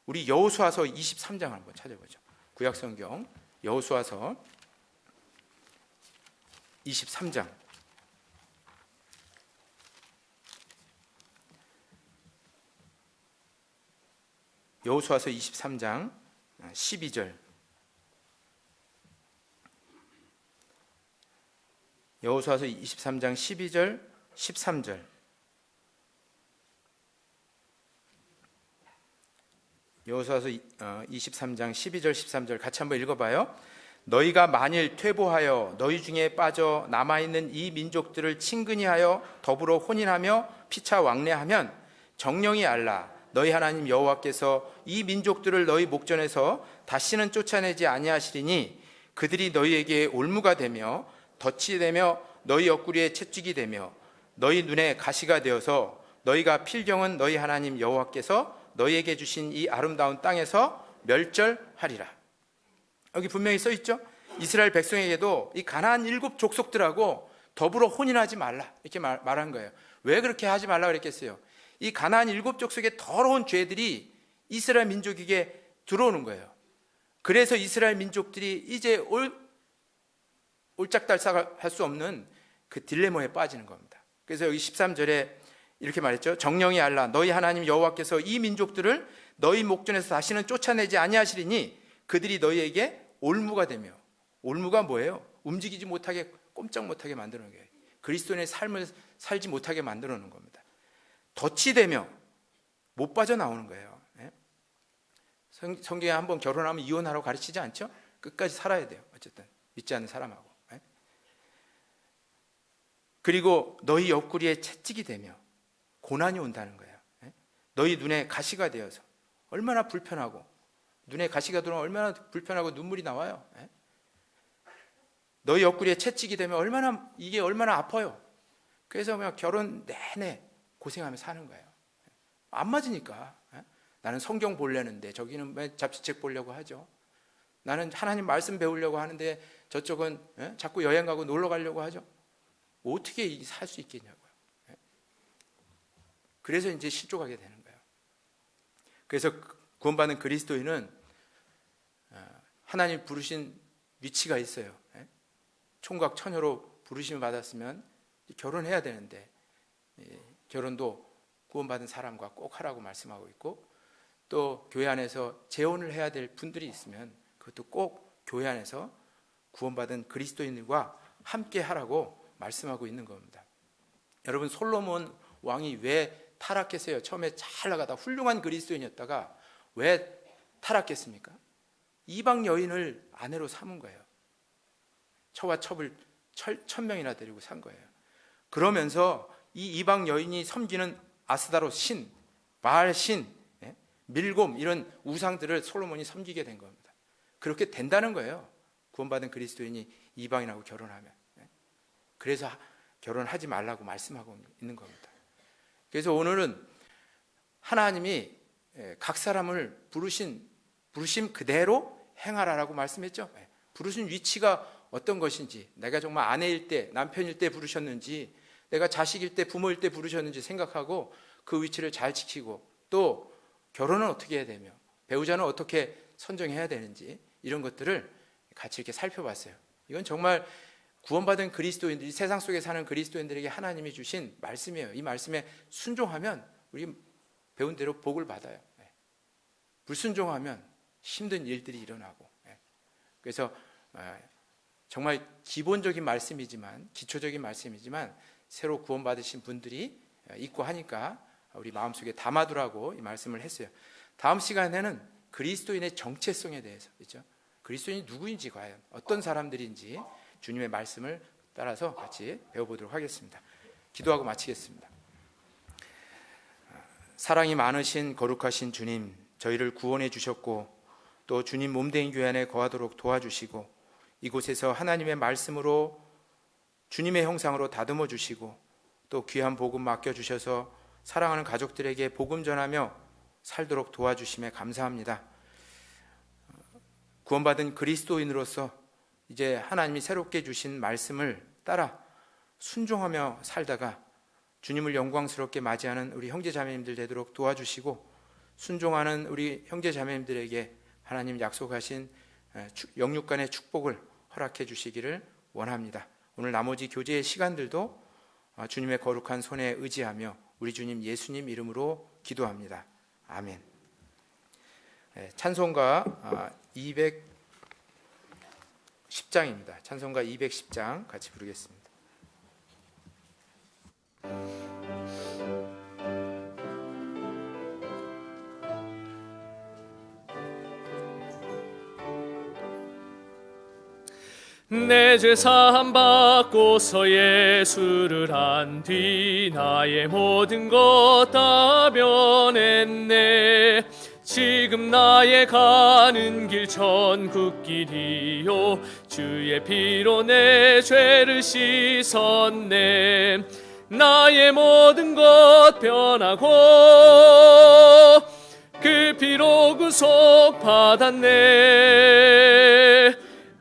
우리 여호수아서 23장 한번 찾아보죠. 구약성경 여호수아서 23장. 여호수아서 23장 12절. 여호수아서 23장 12절 13절. 여호수아서 23장 12절 13절 같이 한번 읽어봐요. 너희가 만일 퇴보하여 너희 중에 빠져 남아있는 이 민족들을 친근히 하여 더불어 혼인하며 피차 왕래하면 정령이 알라 너희 하나님 여호와께서 이 민족들을 너희 목전에서 다시는 쫓아내지 아니하시리니 그들이 너희에게 올무가 되며 덫이 되며 너희 옆구리에 채찍이 되며 너희 눈에 가시가 되어서 너희가 필경은 너희 하나님 여호와께서 너희에게 주신 이 아름다운 땅에서 멸절하리라. 여기 분명히 써 있죠. 이스라엘 백성에게도 이 가나안 7 족속들하고 더불어 혼인하지 말라 이렇게 말한 거예요. 왜 그렇게 하지 말라 그랬겠어요? 이 가나안 7 족속의 더러운 죄들이 이스라엘 민족에게 들어오는 거예요. 그래서 이스라엘 민족들이 이제 올짝달싹할 수 없는 그 딜레마에 빠지는 겁니다. 그래서 여기 13절에 이렇게 말했죠. 정령이 알라 너희 하나님 여호와께서 이 민족들을 너희 목전에서 다시는 쫓아내지 아니하시리니 그들이 너희에게 올무가 되며, 올무가 뭐예요? 움직이지 못하게 꼼짝 못하게 만드는 거예요. 그리스도인의 삶을 살지 못하게 만들어 놓은 겁니다. 덫이 되며 못 빠져나오는 거예요. 성경에 한번 결혼하면 이혼하라고 가르치지 않죠? 끝까지 살아야 돼요. 어쨌든 믿지 않는 사람하고. 그리고 너희 옆구리에 채찍이 되며 고난이 온다는 거예요. 너희 눈에 가시가 되어서 얼마나 불편하고, 눈에 가시가 들어오면 얼마나 불편하고 눈물이 나와요. 너희 옆구리에 채찍이 되면 이게 얼마나 아파요. 그래서 그냥 결혼 내내 고생하며 사는 거예요. 안 맞으니까. 나는 성경 보려는데 저기는 왜 잡지책 보려고 하죠. 나는 하나님 말씀 배우려고 하는데 저쪽은 자꾸 여행 가고 놀러 가려고 하죠. 어떻게 살 수 있겠냐고요. 그래서 이제 실족하게 되는 거예요. 그래서 구원받는 그리스도인은 하나님 부르신 위치가 있어요. 총각 처녀로 부르심을 받았으면 결혼해야 되는데 결혼도 구원받은 사람과 꼭 하라고 말씀하고 있고, 또 교회 안에서 재혼을 해야 될 분들이 있으면 그것도 꼭 교회 안에서 구원받은 그리스도인들과 함께 하라고 말씀하고 있는 겁니다. 여러분, 솔로몬 왕이 왜 타락했어요? 처음에 잘 나가다 훌륭한 그리스도인이었다가 왜 타락했습니까? 이방 여인을 아내로 삼은 거예요. 처와 첩을 1000명이나 데리고 산 거예요. 그러면서 이 이방 여인이 섬기는 아스다롯 신, 바알 신, 밀곰 이런 우상들을 솔로몬이 섬기게 된 겁니다. 그렇게 된다는 거예요. 구원받은 그리스도인이 이방인하고 결혼하면. 그래서 결혼하지 말라고 말씀하고 있는 겁니다. 그래서 오늘은 하나님이 각 사람을 부르심 그대로 행하라라고 말씀했죠. 부르신 위치가 어떤 것인지, 내가 정말 아내일 때, 남편일 때 부르셨는지, 내가 자식일 때, 부모일 때 부르셨는지 생각하고 그 위치를 잘 지키고, 또 결혼은 어떻게 해야 되며 배우자는 어떻게 선정해야 되는지, 이런 것들을 같이 이렇게 살펴봤어요. 이건 정말 구원받은 그리스도인들이, 세상 속에 사는 그리스도인들에게 하나님이 주신 말씀이에요. 이 말씀에 순종하면 우리 배운 대로 복을 받아요. 불순종하면 힘든 일들이 일어나고. 그래서 정말 기본적인 말씀이지만, 기초적인 말씀이지만 새로 구원받으신 분들이 있고 하니까 우리 마음속에 담아두라고 이 말씀을 했어요. 다음 시간에는 그리스도인의 정체성에 대해서, 그렇죠? 그리스도인이 누구인지, 과연 어떤 사람들인지 주님의 말씀을 따라서 같이 배워보도록 하겠습니다. 기도하고 마치겠습니다. 사랑이 많으신 거룩하신 주님, 저희를 구원해 주셨고 또 주님 몸된 교회 안에 거하도록 도와주시고, 이곳에서 하나님의 말씀으로 주님의 형상으로 다듬어 주시고, 또 귀한 복음 맡겨주셔서 사랑하는 가족들에게 복음 전하며 살도록 도와주심에 감사합니다. 구원받은 그리스도인으로서 이제 하나님이 새롭게 주신 말씀을 따라 순종하며 살다가 주님을 영광스럽게 맞이하는 우리 형제자매님들 되도록 도와주시고, 순종하는 우리 형제자매님들에게 하나님 약속하신 영육간의 축복을 허락해 주시기를 원합니다. 오늘 나머지 교제의 시간들도 주님의 거룩한 손에 의지하며 우리 주님 예수님 이름으로 기도합니다. 아멘. 찬송가 210장입니다. 찬송가 210장 같이 부르겠습니다. 내 죄 사함 받고서 예수를 한 뒤 나의 모든 것 다 변했네. 지금 나의 가는 길 천국길이요, 주의 피로 내 죄를 씻었네. 나의 모든 것 변하고 그 피로 구속 받았네.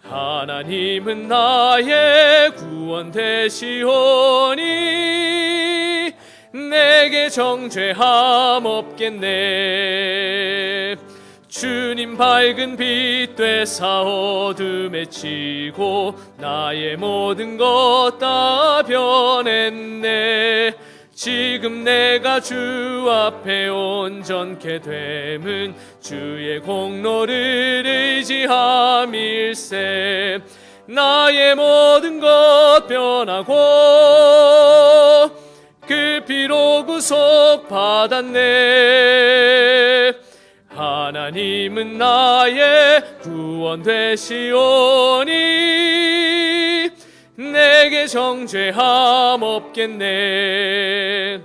하나님은 나의 구원 되시오니 내게 정죄함 없겠네. 주님 밝은 빛 되사 어둠에 치고 나의 모든 것 다 변했네. 지금 내가 주 앞에 온전케 됨은 주의 공로를 의지함일세. 나의 모든 것 변하고 그 피로 구속 받았네. 하나님은 나의 구원 되시오니 내게 정죄함 없겠네.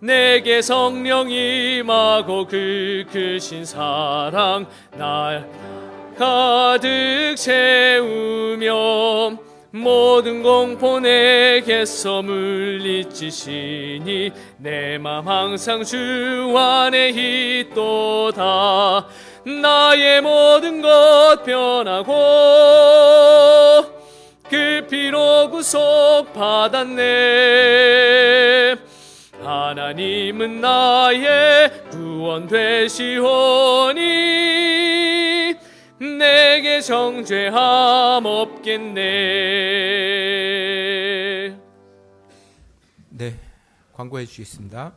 내게 성령 임하고 그 크신 사랑 날 가득 채우며 모든 공포 내게서 물리치시니 내 맘 항상 주 안에 있도다. 나의 모든 것 변하고 그 피로 구속 받았네. 하나님은 나의 구원 되시오니 내게 정죄함 없겠네. 네, 광고해 주시겠습니다.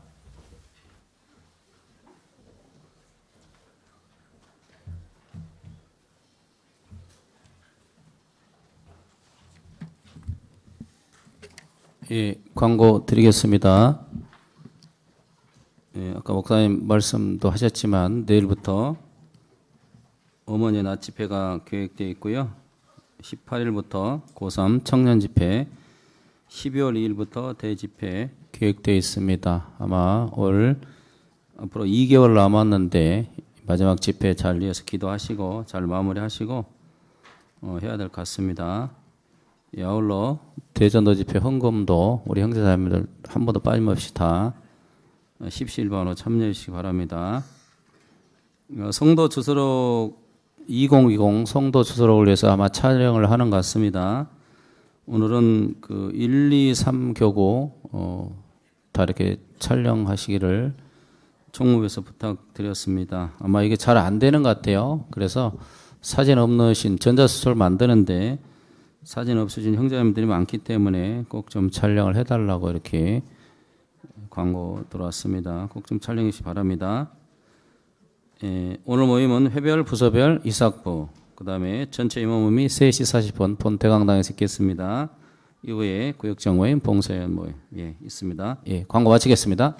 예, 광고 드리겠습니다. 예, 아까 목사님 말씀도 하셨지만 내일부터 어머니 낮 집회가 계획되어 있고요. 18일부터 고3 청년 집회, 12월 2일부터 대집회 계획되어 있습니다. 아마 앞으로 2개월 남았는데 마지막 집회 잘 이어서 기도하시고 잘 마무리하시고 해야 될 것 같습니다. 아울러 대전도 집회 헌금도 우리 형제자매들 한 번도 빠짐없이 다 십시일반으로 참여해 주시기 바랍니다. 성도 주소록 2020 성도 주소록을 위해서 아마 촬영을 하는 것 같습니다. 오늘은 그 1, 2, 3 교구 다 이렇게 촬영하시기를 총무부에서 부탁드렸습니다. 아마 이게 잘 안 되는 것 같아요. 그래서 사진 없으신 전자수소를 만드는데 사진 없으신 형제자매들이 많기 때문에 꼭 좀 촬영을 해달라고 이렇게 광고 들어왔습니다. 꼭 좀 촬영해 주시기 바랍니다. 오늘 모임은 회별, 부서별, 이삭부, 그 다음에 전체 임원 모임이 3시 40분 본대강당에서 있겠습니다. 이후에 구역장 모임, 봉사위원 모임 있습니다. 광고 마치겠습니다.